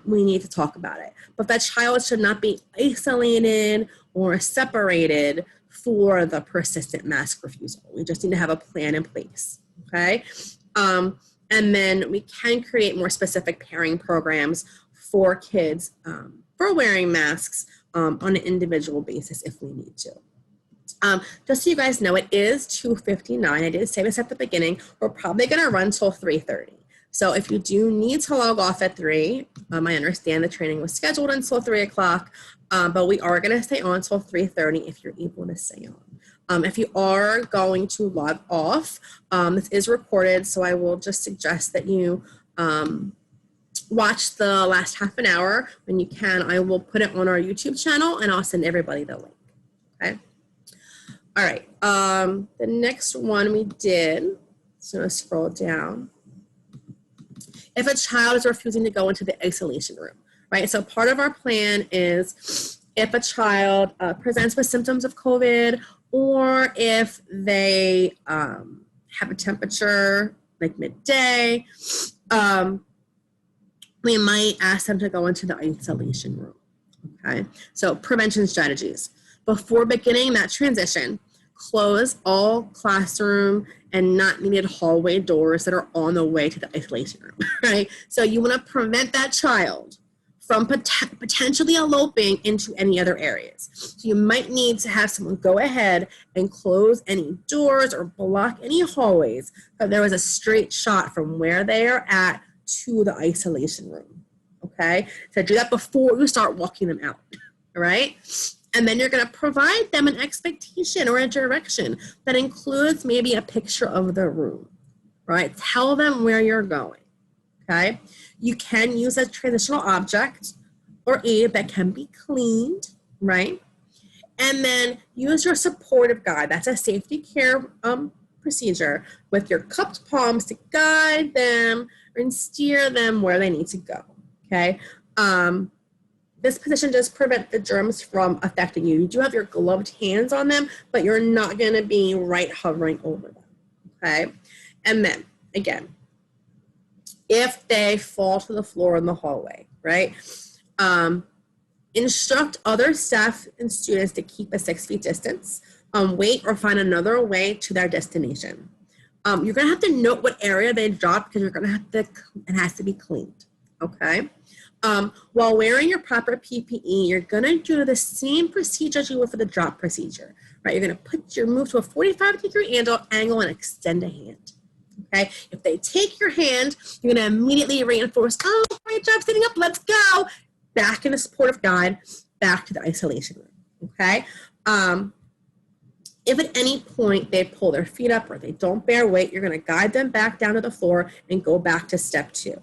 we need to talk about it. But that child should not be isolated or separated for the persistent mask refusal. We just need to have a plan in place, okay? And then we can create more specific pairing programs for kids for wearing masks on an individual basis if we need to. Just so you guys know, it is 2:59. I did say this at the beginning. We're probably going to run till 3:30. So if you do need to log off at 3, I understand the training was scheduled until 3 o'clock, but we are going to stay on until 3:30 if you're able to stay on. If you are going to log off, this is recorded, so I will just suggest that you watch the last half an hour. When you can, I will put it on our YouTube channel, and I'll send everybody the link. Okay? All right. The next one we did, so let's scroll down. If a child is refusing to go into the isolation room, right? So part of our plan is if a child presents with symptoms of COVID, or if they have a temperature like midday, we might ask them to go into the isolation room, okay? So prevention strategies. Before beginning that transition, close all classroom and not needed hallway doors that are on the way to the isolation room, right? So you want to prevent that child from potentially eloping into any other areas. So you might need to have someone go ahead and close any doors or block any hallways, so there was a straight shot from where they are at to the isolation room, okay? So do that before you start walking them out, all right? And then you're going to provide them an expectation or a direction that includes maybe a picture of the room, right? Tell them where you're going, okay? You can use a transitional object or aid that can be cleaned, right? And then use your supportive guide. That's a safety care procedure with your cupped palms to guide them and steer them where they need to go, okay? This position does prevent the germs from affecting you. You do have your gloved hands on them, but you're not going to be right hovering over them, okay? And then, again, if they fall to the floor in the hallway, right? Instruct other staff and students to keep a 6 feet distance, wait or find another way to their destination. You're going to have to note what area they dropped because you're going to have to, it has to be cleaned, okay? While wearing your proper PPE, you're going to do the same procedure as you would for the drop procedure, right? You're going to move to a 45-degree angle and extend a hand, okay? If they take your hand, you're going to immediately reinforce, oh, great job sitting up, let's go. Back in the supportive guide, back to the isolation room, okay? If at any point they pull their feet up or they don't bear weight, you're going to guide them back down to the floor and go back to step 2.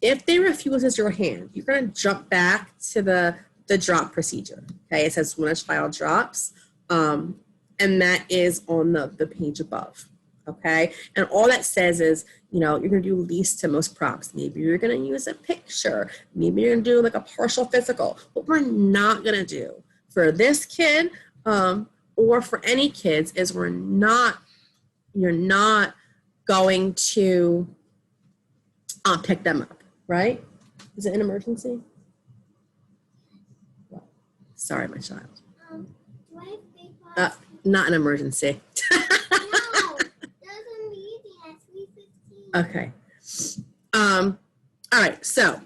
If they refuses your hand, you're going to jump back to the drop procedure. Okay, it says when a child drops, and that is on the page above. Okay, and all that says is, you know, you're going to do least to most props. Maybe you're going to use a picture. Maybe you're going to do like a partial physical. What we're not going to do for this kid, or for any kids, is you're not going to pick them up, right? Is it an emergency? Sorry, my child. Do I have big balls? Not an emergency. No, there's a meeting at 3:15. Okay. All right, so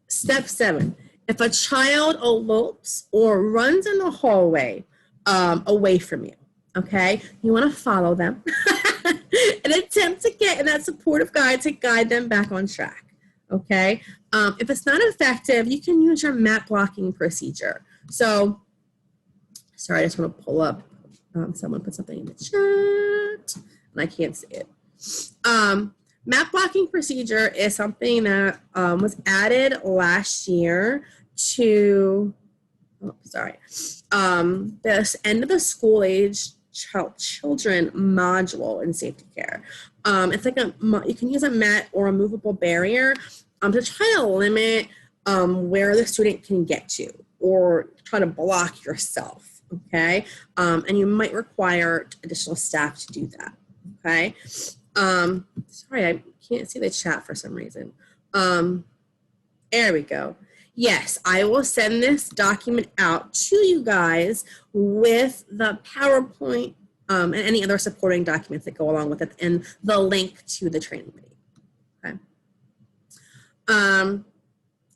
step 7. If a child elopes or runs in the hallway away from you, okay, you want to follow them and attempt to get in that supportive guide to guide them back on track, okay? If it's not effective, you can use your mat blocking procedure. So, sorry, I just want to pull up. Someone put something in the chat, and I can't see it. Mat blocking procedure is something that was added last year to, this end of the school age children module in safety care. It's like you can use a mat or a movable barrier to try to limit where the student can get to or try to block yourself, okay? And you might require additional staff to do that, okay? Sorry, I can't see the chat for some reason. There we go. Yes, I will send this document out to you guys with the PowerPoint and any other supporting documents that go along with it and the link to the training video, okay?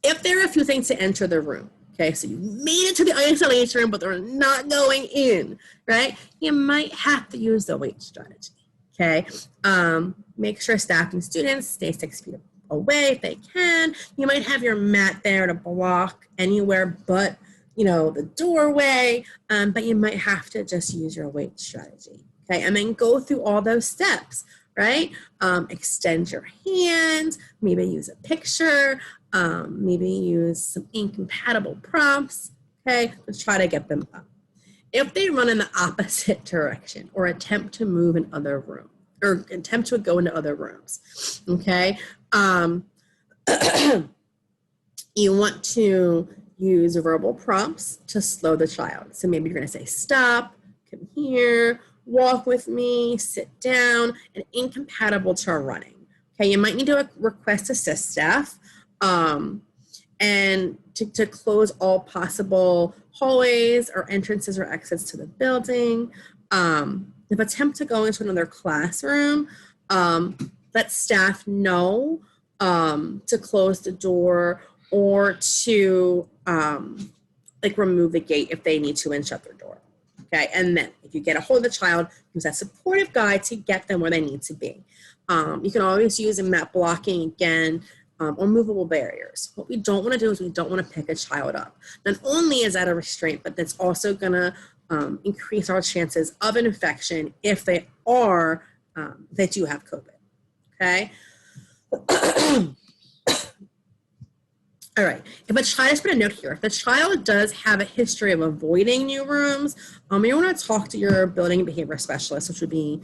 If they're refusing to enter the room, okay, so you made it to the isolation room, but they're not going in, right? You might have to use the wait strategy, Okay. Make sure staff and students stay 6 feet away if they can. You might have your mat there to block anywhere but, the doorway, but you might have to just use your weight strategy. Okay. And then go through all those steps, right? Extend your hands, maybe use a picture, maybe use some incompatible prompts, okay, let's try to get them up. If they run in the opposite direction or attempt to move in other rooms or attempt to go into other rooms, okay, you want to use verbal prompts to slow the child. So maybe you're going to say, stop, come here, walk with me, sit down, and incompatible to running. Okay, you might need to request assist staff and to close all possible hallways or entrances or exits to the building. If attempt to go into another classroom, let staff know to close the door or to remove the gate if they need to and shut their door. Okay, and then if you get a hold of the child, use that supportive guide to get them where they need to be. You can always use a mat blocking again, or movable barriers. What we don't want to do is we don't want to pick a child up. Not only is that a restraint, but that's also going to increase our chances of an infection if they do have COVID. Okay. All right, if a child, just put a note here, if the child does have a history of avoiding new rooms, you want to talk to your building and behavior specialist, which would be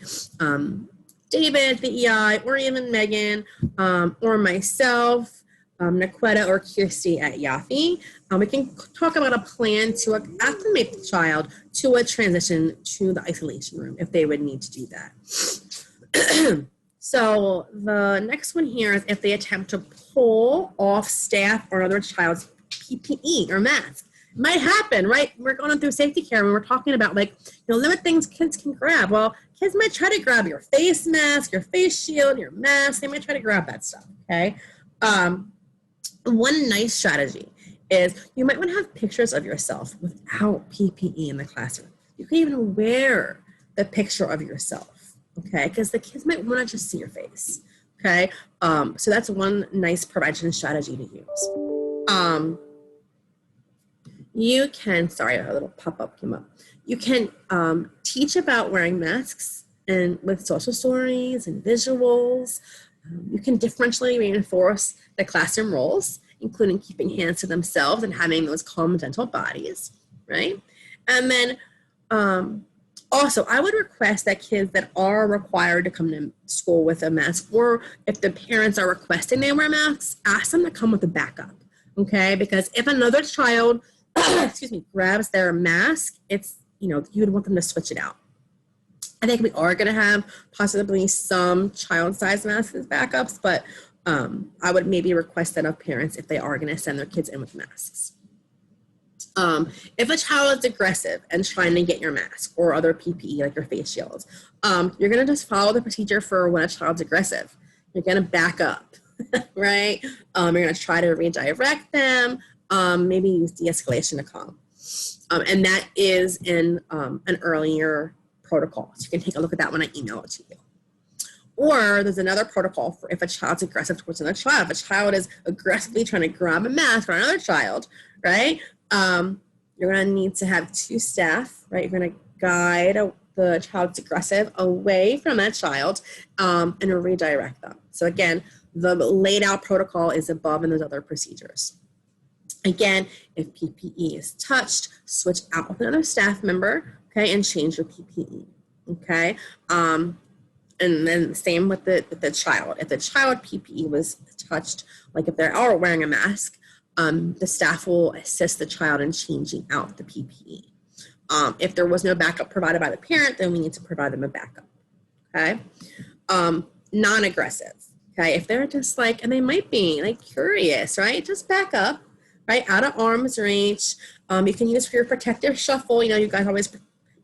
David, the EI, or even Megan, or myself, Naquetta, or Kirsty at Yafi. We can talk about a plan to acclimate the child to a transition to the isolation room if they would need to do that. So the next one here is if they attempt to pull off staff or another child's PPE or mask. It might happen, right? We're going through safety care and we're talking about limit things kids can grab. Well, kids might try to grab your face mask, your face shield, your mask. They might try to grab that stuff, okay? One nice strategy is you might want to have pictures of yourself without PPE in the classroom. You can even wear the picture of yourself. Okay, because the kids might want to just see your face. Okay, so that's one nice prevention strategy to use. You can, sorry, a little pop-up came up. You can teach about wearing masks and with social stories and visuals. You can differentially reinforce the classroom roles, including keeping hands to themselves and having those calm, gentle bodies, right? And then also, I would request that kids that are required to come to school with a mask, or if the parents are requesting they wear masks, ask them to come with a backup, okay? Because if another child, grabs their mask, it's, you would want them to switch it out. I think we are going to have possibly some child-sized masks as backups, but I would maybe request that of parents if they are going to send their kids in with masks. If a child is aggressive and trying to get your mask or other PPE like your face shields, you're going to just follow the procedure for when a child's aggressive. You're going to back up, right? You're going to try to redirect them, maybe use de-escalation to calm. And that is in an earlier protocol. So you can take a look at that when I email it to you. Or there's another protocol for if a child's aggressive towards another child. If a child is aggressively trying to grab a mask for another child, right? You're going to need to have 2 staff, right? You're going to guide the child's aggressive away from that child and redirect them. So again, the laid out protocol is above in those other procedures. Again, if PPE is touched, switch out with another staff member, okay, and change your PPE, okay? And then same with the child. If the child PPE was touched, like if they are wearing a mask, the staff will assist the child in changing out the PPE. If there was no backup provided by the parent, then we need to provide them a backup, okay? Non-aggressive, okay? If they're just and they might be curious, right? Just back up, right? Out of arm's reach. You can use for your protective shuffle. You guys always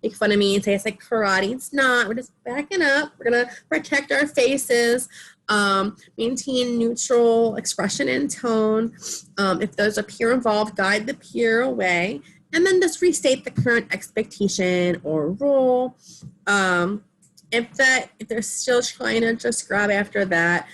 make fun of me and say it's like karate. It's not. We're just backing up. We're going to protect our faces. Maintain neutral expression and tone. If there's a peer involved, guide the peer away, and then just restate the current expectation or rule. If they're still trying to just grab after that,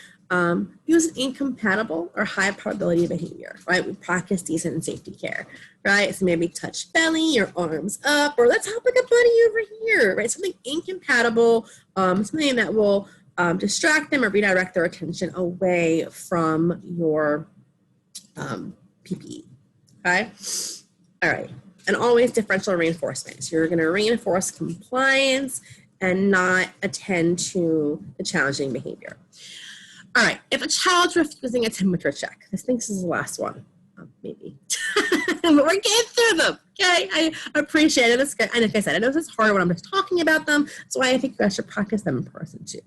use an incompatible or high probability behavior, right? We practice decent and safety care, right? So maybe touch belly or arms up, or let's hop like a buddy over here, right? Something incompatible, something that will distract them or redirect their attention away from your PPE, okay? All right, and always differential reinforcement. So you're gonna reinforce compliance and not attend to the challenging behavior. All right, if a child's refusing a temperature check, I think this is the last one, maybe, but we're getting through them, okay? I appreciate it. It's good. And like I said, I know this is hard when I'm just talking about them. That's why I think you guys should practice them in person too,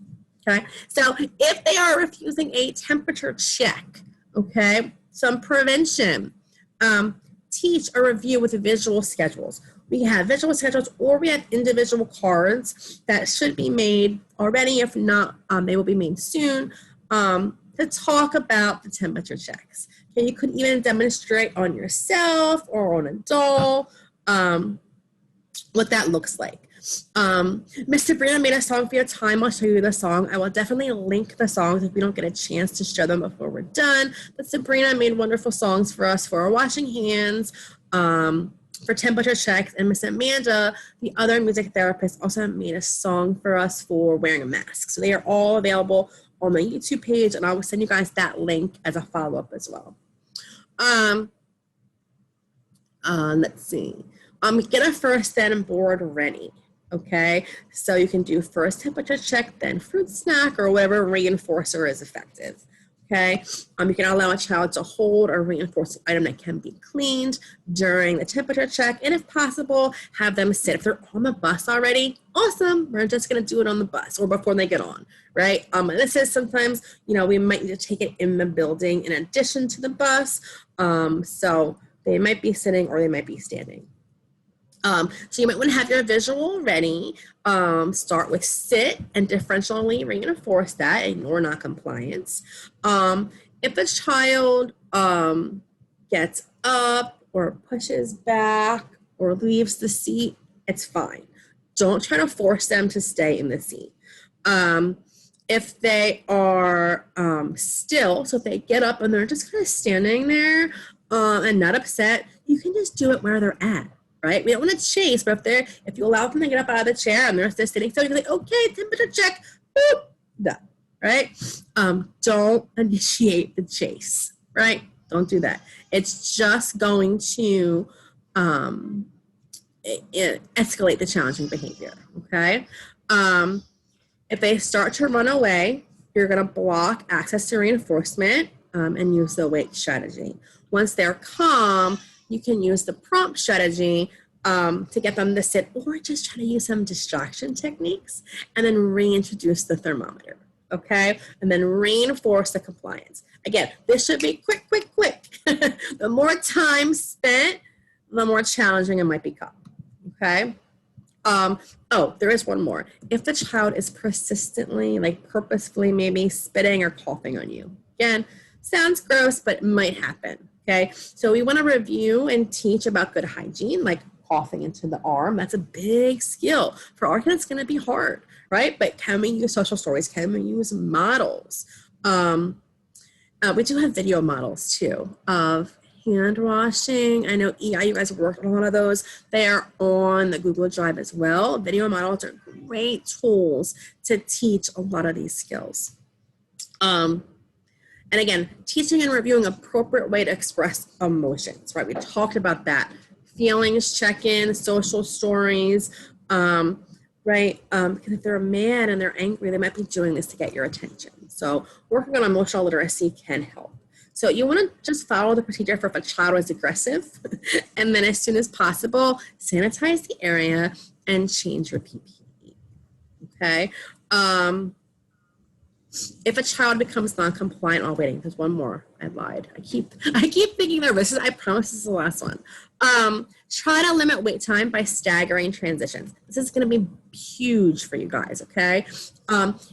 okay? So if they are refusing a temperature check, okay, some prevention, teach or review with visual schedules. We have visual schedules or we have individual cards that should be made already. If not, they will be made soon to talk about the temperature checks. Okay, you could even demonstrate on yourself or on a doll what that looks like. Miss Sabrina made a song for your time. I'll show you the song. I will definitely link the songs if we don't get a chance to show them before we're done. But Sabrina made wonderful songs for us for our washing hands, for temperature checks, and Miss Amanda, the other music therapist, also made a song for us for wearing a mask. So they are all available on the YouTube page, and I will send you guys that link as a follow-up as well. Let's see. Get a first then board ready. Okay, so you can do first temperature check, then fruit snack, or whatever reinforcer is effective. Okay, you can allow a child to hold or reinforce an item that can be cleaned during the temperature check, and if possible, have them sit. If they're on the bus already, awesome, we're just gonna do it on the bus or before they get on, right? And this is sometimes, you know, we might need to take it in the building in addition to the bus, so they might be sitting or they might be standing. So you might want to have your visual ready. Start with sit and differentially reinforce that, ignore non-compliance. If a child gets up or pushes back or leaves the seat, it's fine. Don't try to force them to stay in the seat. If they are still, so if they get up and they're just kind of standing there and not upset, you can just do it where they're at. Right? We don't want to chase, but if you allow them to get up out of the chair and they're just sitting still, you're like, okay, temperature check, boop, done, right? Don't initiate the chase, right? Don't do that. It's just going to escalate the challenging behavior, okay? If they start to run away, you're gonna block access to reinforcement and use the wait strategy. Once they're calm, you can use the prompt strategy to get them to sit, or just try to use some distraction techniques and then reintroduce the thermometer, okay? And then reinforce the compliance. Again, this should be quick, quick, quick. The more time spent, the more challenging it might become, okay? Oh, there is one more. If the child is persistently, like purposefully maybe spitting or coughing on you, again, sounds gross, but it might happen. Okay, so we want to review and teach about good hygiene, like coughing into the arm. That's a big skill. For our kids, it's going to be hard, right? But can we use social stories? Can we use models? We do have video models too of hand washing. I know EI, you guys worked on one of those. They are on the Google Drive as well. Video models are great tools to teach a lot of these skills. And again, teaching and reviewing appropriate way to express emotions, right? We talked about that. Feelings, check-in, social stories, right? Because if they're mad and they're angry, they might be doing this to get your attention. So working on emotional literacy can help. So you want to just follow the procedure for if a child is aggressive, and then as soon as possible, sanitize the area and change your PPE, okay? If a child becomes non-compliant while waiting, there's one more. I lied. I keep thinking they're this. I promise this is the last one. Try to limit wait time by staggering transitions. This is going to be huge for you guys, okay?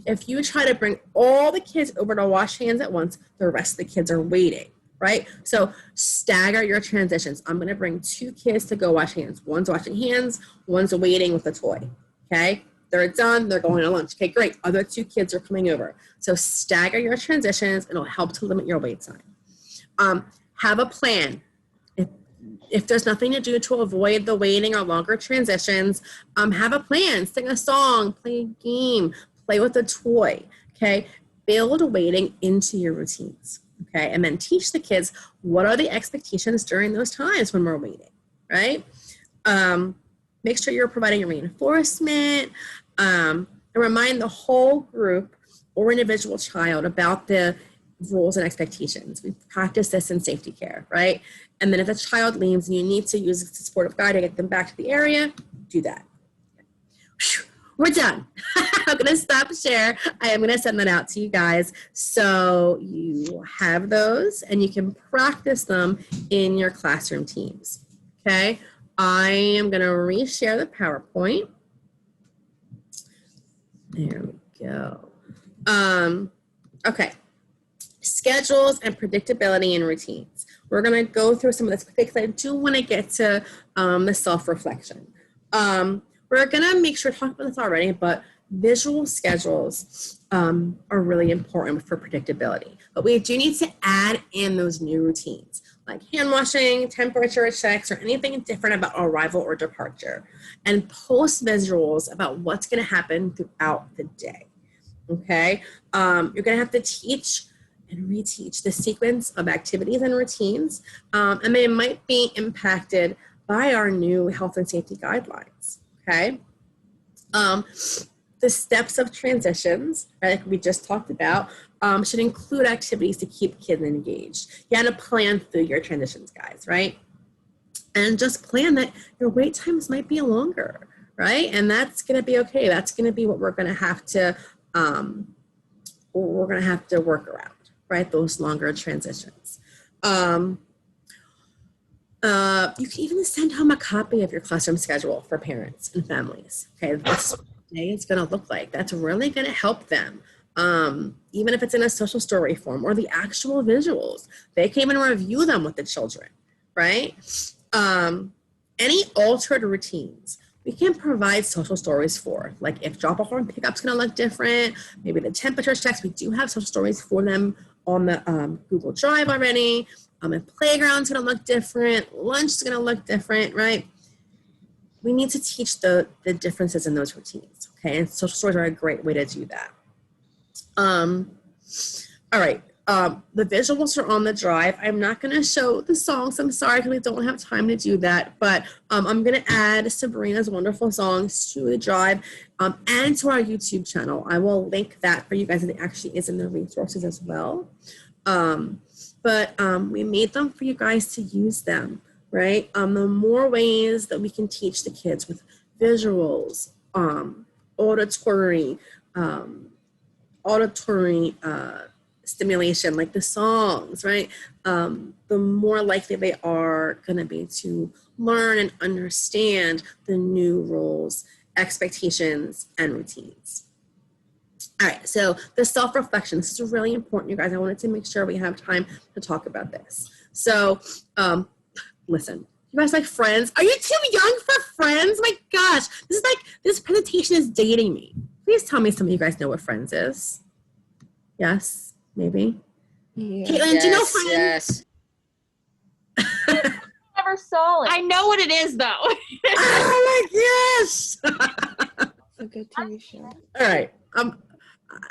If you try to bring all the kids over to wash hands at once, the rest of the kids are waiting, right? So stagger your transitions. I'm going to bring 2 kids to go wash hands. One's washing hands, one's waiting with a toy, okay? they're done, they're going to lunch. Okay, great. Other 2 kids are coming over. So stagger your transitions. It'll help to limit your wait time. Have a plan. If there's nothing to do to avoid the waiting or longer transitions, have a plan. Sing a song, play a game, play with a toy, okay? Build waiting into your routines, okay? And then teach the kids what are the expectations during those times when we're waiting, right? Make sure you're providing reinforcement, and remind the whole group or individual child about the rules and expectations. We practice this in safety care, right? And then if a child leaves and you need to use a supportive guide to get them back to the area, do that. We're done. I'm gonna stop share. I am gonna send that out to you guys so you have those and you can practice them in your classroom teams, okay? I am gonna reshare the PowerPoint. There we go. Okay. Schedules and predictability and routines. We're going to go through some of this because I do want to get to the self-reflection. We're going to make sure to talk about this already, but visual schedules are really important for predictability. But we do need to add in those new routines like hand washing, temperature checks, or anything different about arrival or departure. And post visuals about what's going to happen throughout the day. Okay? You're going to have to teach and reteach the sequence of activities and routines, and they might be impacted by our new health and safety guidelines, okay? The steps of transitions, right, like we just talked about, should include activities to keep kids engaged. You got to plan through your transitions, guys, right? And just plan that your wait times might be longer, right? And that's going to be okay. That's going to be what we're going to have to, work around. Right, those longer transitions. You can even send home a copy of your classroom schedule for parents and families. Okay, this day is going to look like. That's really going to help them. Even if it's in a social story form or the actual visuals, they can even review them with the children. Right? Any altered routines we can provide social stories for, like if drop-off and pickup's going to look different, maybe the temperature checks. We do have social stories for them on the Google Drive already. If playground's going to look different, lunch is going to look different, right? We need to teach the differences in those routines, okay? And social stories are a great way to do that. All right, the visuals are on the drive. I'm not going to show the songs. I'm sorry because we don't have time to do that, but I'm going to add Sabrina's wonderful songs to the drive and to our YouTube channel. I will link that for you guys, and it actually is in the resources as well. But we made them for you guys to use them, right? The more ways that we can teach the kids with visuals, auditory stimulation, like the songs, right? The more likely they are going to be to learn and understand the new rules, expectations, and routines. All right, so the self-reflection, this is really important, you guys. I wanted to make sure we have time to talk about this. So, listen, you guys like Friends? Are you too young for Friends? My gosh, this presentation is dating me. Please tell me some of you guys know what Friends is. Yes, maybe. Yeah. Caitlin, do you know Friends? I never saw it. I know what it is, though. Oh my gosh! A good TV show. All right.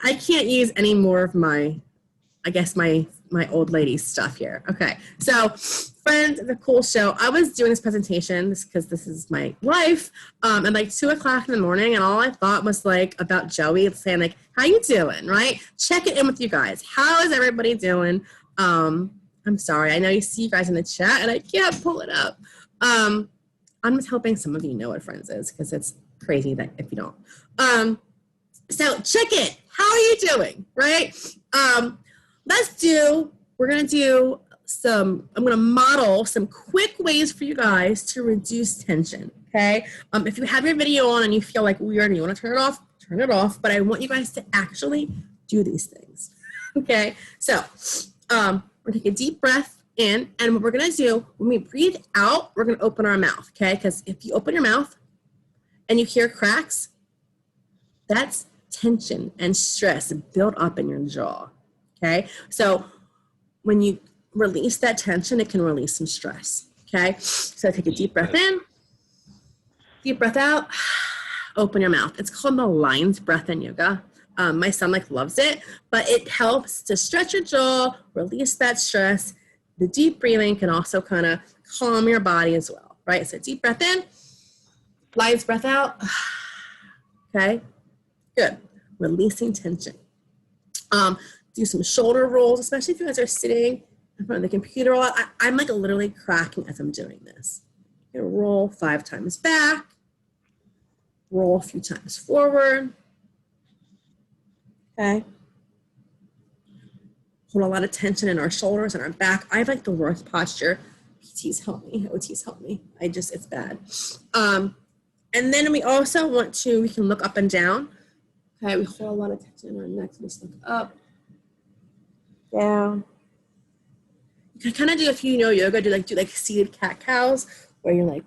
I can't use any more of my old lady stuff here. Okay. So Friends is a cool show. I was doing this presentation because this is my life at like 2 o'clock in the morning, and all I thought was like about Joey saying like, how you doing, right? Check it in with you guys. How is everybody doing? I'm sorry. I know you see you guys in the chat and I can't pull it up. I'm just hoping some of you know what Friends is because it's crazy that if you don't. So check it. How are you doing, right? We're going to do I'm going to model some quick ways for you guys to reduce tension, okay? If you have your video on and you feel like weird and you want to turn it off, but I want you guys to actually do these things, okay? So we're going to take a deep breath in, and what we're going to do, when we breathe out, we're going to open our mouth, okay? Because if you open your mouth and you hear cracks, that's tension and stress built up in your jaw, okay? So when you release that tension, it can release some stress, okay? So take a deep breath in, deep breath out, open your mouth. It's called the lion's breath in yoga. My son loves it, but it helps to stretch your jaw, release that stress. The deep breathing can also kind of calm your body as well, right? So deep breath in, lion's breath out. Okay, good. Releasing tension. Do some shoulder rolls, especially if you guys are sitting in front of the computer a lot. I'm literally cracking as I'm doing this. You're gonna roll 5 times back, roll a few times forward. Okay. Hold a lot of tension in our shoulders and our back. I have the worst posture. PTs help me, OTs help me. It's bad. And then we also we can look up and down. Okay, we hold a lot of tension in our necks. We just look up, down. You can kind of do, if you know yoga, do seated cat cows, where you're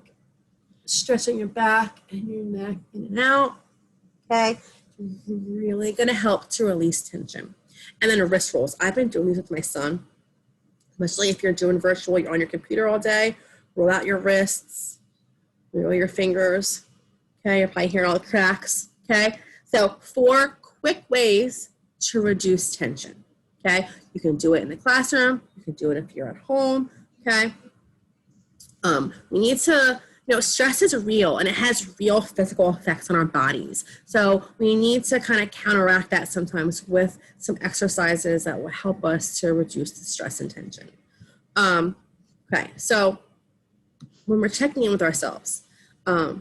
stretching your back and your neck in and out. Okay, really gonna help to release tension. And then wrist rolls. I've been doing these with my son, especially if you're doing virtual, you're on your computer all day. Roll out your wrists, roll your fingers. Okay, you're probably hearing all the cracks. Okay, so 4 quick ways to reduce tension. Okay, you can do it in the classroom. You can do it if you're at home. Okay, we need to, stress is real and it has real physical effects on our bodies. So we need to kind of counteract that sometimes with some exercises that will help us to reduce the stress and tension. Okay, so when we're checking in with ourselves,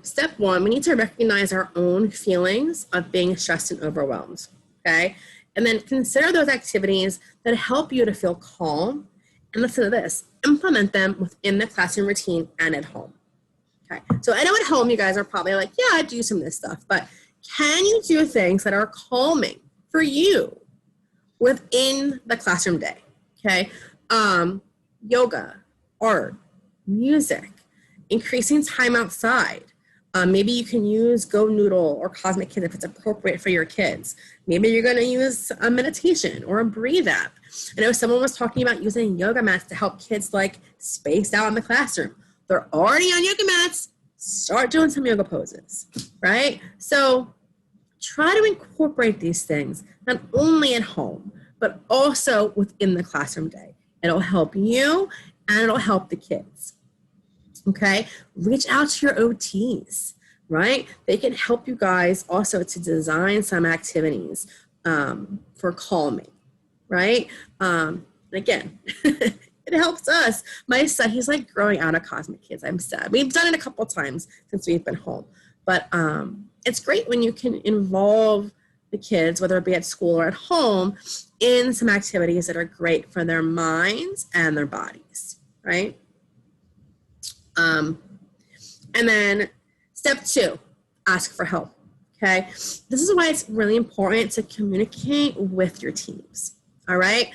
step 1, we need to recognize our own feelings of being stressed and overwhelmed, okay? And then consider those activities that help you to feel calm. And listen to this, implement them within the classroom routine and at home. Okay, so I know at home you guys are probably yeah, I do some of this stuff, but can you do things that are calming for you within the classroom day? Okay, yoga, art, music, increasing time outside. Maybe you can use Go Noodle or Cosmic Kids if it's appropriate for your kids. Maybe you're going to use a meditation or a breathe app. I know someone was talking about using yoga mats to help kids space out in the classroom. They're already on yoga mats. Start doing some yoga poses, right? So try to incorporate these things not only at home, but also within the classroom day. It'll help you and it'll help the kids. Okay, reach out to your OTs, right? They can help you guys also to design some activities for calming, right? And again, it helps us. My son, he's growing out of Cosmic Kids. I'm sad. We've done it a couple times since we've been home, but it's great when you can involve the kids, whether it be at school or at home, in some activities that are great for their minds and their bodies, right? And then step 2, ask for help, okay? This is why it's really important to communicate with your teams, all right?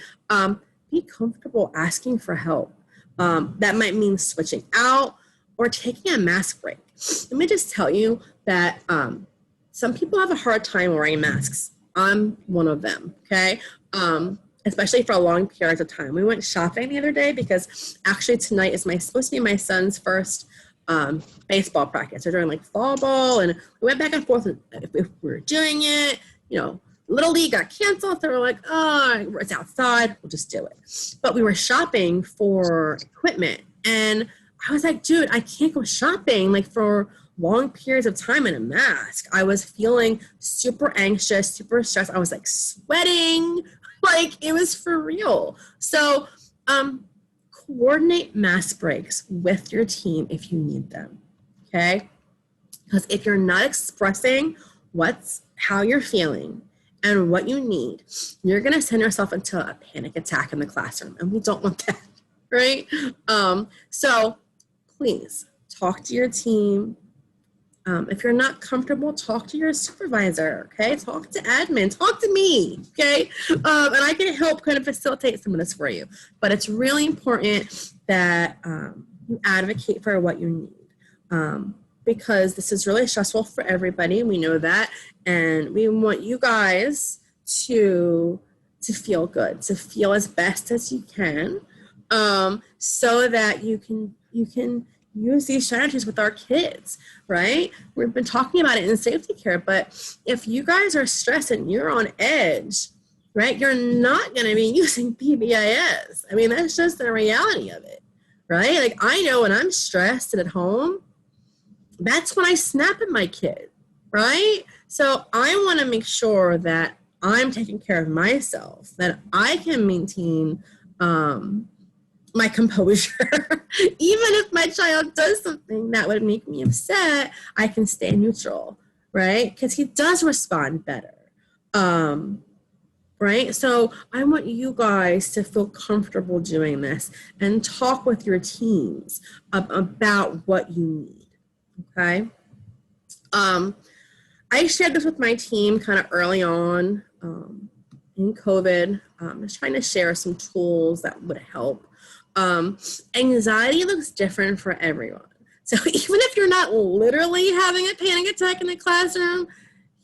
Be comfortable asking for help. That might mean switching out or taking a mask break. Let me just tell you that some people have a hard time wearing masks. I'm one of them, okay? Especially for long periods of time. We went shopping the other day because actually tonight is supposed to be my son's first baseball practice. They're doing fall ball, and we went back and forth if we were doing it. Little League got canceled, so we're oh, it's outside, we'll just do it. But we were shopping for equipment, and I was dude, I can't go shopping for long periods of time in a mask. I was feeling super anxious, super stressed. I was sweating, it was for real. So coordinate mask breaks with your team if you need them, okay? Because if you're not expressing how you're feeling and what you need, you're going to send yourself into a panic attack in the classroom, and we don't want that, right? So please talk to your team. If you're not comfortable, talk to your supervisor, okay? Talk to admin, talk to me, okay? And I can help kind of facilitate some of this for you. But it's really important that you advocate for what you need. because this is really stressful for everybody. We know that. And we want you guys to feel good, to feel as best as you can, so that you can use these strategies with our kids, right? We've been talking about it in safety care, but if you guys are stressed and you're on edge, right, you're not going to be using PBIS. I mean, that's just the reality of it, right? Like, I know when I'm stressed and at home, that's when I snap at my kid, right? So I want to make sure that I'm taking care of myself, that I can maintain my composure. Even if my child does something that would make me upset, I can stay neutral, right? Because he does respond better, right? So I want you guys to feel comfortable doing this and talk with your teams about what you need, okay? I shared this with my team kind of early on in COVID, just trying to share some tools that would help. Anxiety looks different for everyone. So even if you're not literally having a panic attack in the classroom,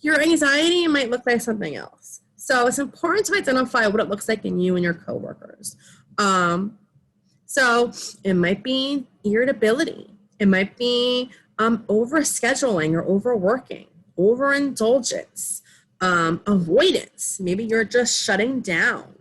your anxiety might look like something else. So it's important to identify what it looks like in you and your coworkers. So it might be irritability. It might be overscheduling or overworking, overindulgence, avoidance. Maybe you're just shutting down.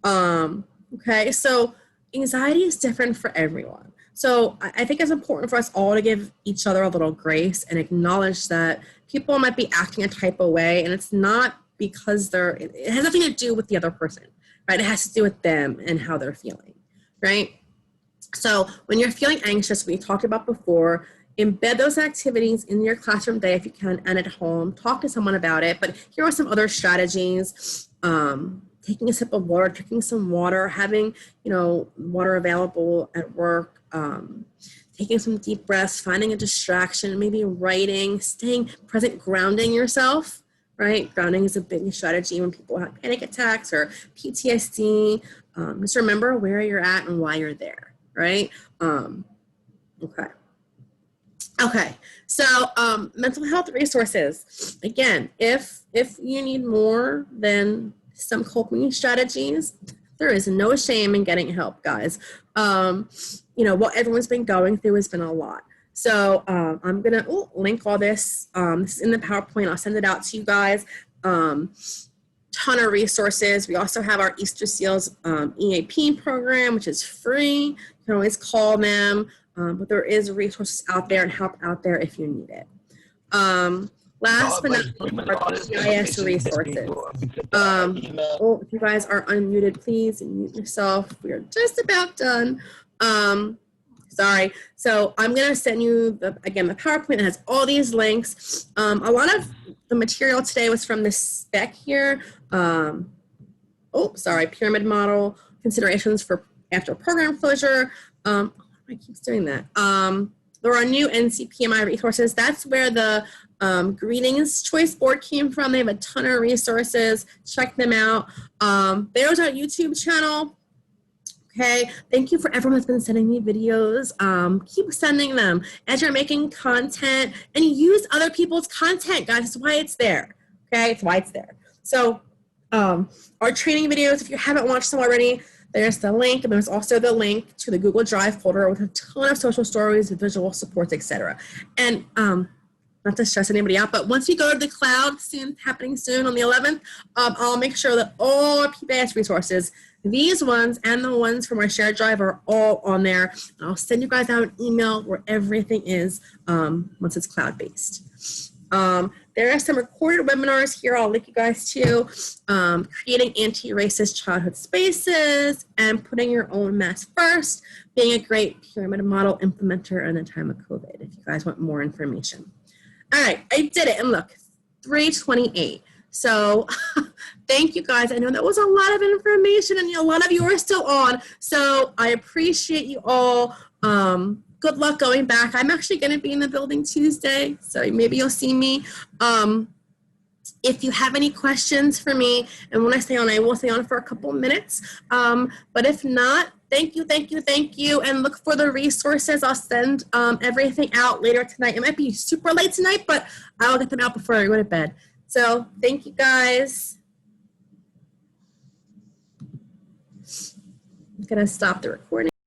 Okay, so anxiety is different for everyone. So I think it's important for us all to give each other a little grace and acknowledge that people might be acting a type of way, and it's not because it has nothing to do with the other person, right? It has to do with them and how they're feeling, right? So when you're feeling anxious, we talked about before, embed those activities in your classroom day if you can, and at home. Talk to someone about it. But here are some other strategies. Taking a sip of water, drinking some water, having, water available at work, taking some deep breaths, finding a distraction, maybe writing, staying present, grounding yourself, right? Grounding is a big strategy when people have panic attacks or PTSD. Just remember where you're at and why you're there, right? Okay, so mental health resources. Again, if you need more than some coping strategies, there is no shame in getting help, guys. What everyone's been going through has been a lot. So I'm gonna link all this. This is in the PowerPoint. I'll send it out to you guys. Ton of resources. We also have our Easter Seals EAP program, which is free. You can always call them, but there is resources out there and help out there if you need it. Last but not least, our PBIS resources. If you guys are unmuted, please mute yourself. We are just about done. Sorry. So I'm going to send you, the PowerPoint that has all these links. A lot of the material today was from this spec here. Pyramid model, considerations for after program closure. I keep doing that. There are new NCPMI resources. That's where the Greetings Choice Board came from. They have a ton of resources. Check them out. There's our YouTube channel. Okay, thank you for everyone that's been sending me videos. Keep sending them as you're making content, and use other people's content, guys. That's why it's there. Okay, it's why it's there. So our training videos, if you haven't watched them already, there's the link, and there's also the link to the Google Drive folder with a ton of social stories, visual supports, etc. And not to stress anybody out, but once we go to the cloud, happening soon on the 11th, I'll make sure that all our PBIS resources, these ones and the ones from our shared drive, are all on there. And I'll send you guys out an email where everything is once it's cloud-based. There are some recorded webinars here I'll link you guys to. Creating anti-racist childhood spaces and putting your own mess first, being a great pyramid model implementer in the time of COVID, if you guys want more information. All right, I did it, and look, 3:28. So thank you guys. I know that was a lot of information, and a lot of you are still on. So I appreciate you all. Good luck going back. I'm actually going to be in the building Tuesday, so maybe you'll see me. If you have any questions for me, and when I stay on, I will stay on for a couple minutes. But if not, thank you, and look for the resources. I'll send everything out later tonight. It might be super late tonight, but I'll get them out before I go to bed. So thank you, guys. I'm gonna stop the recording.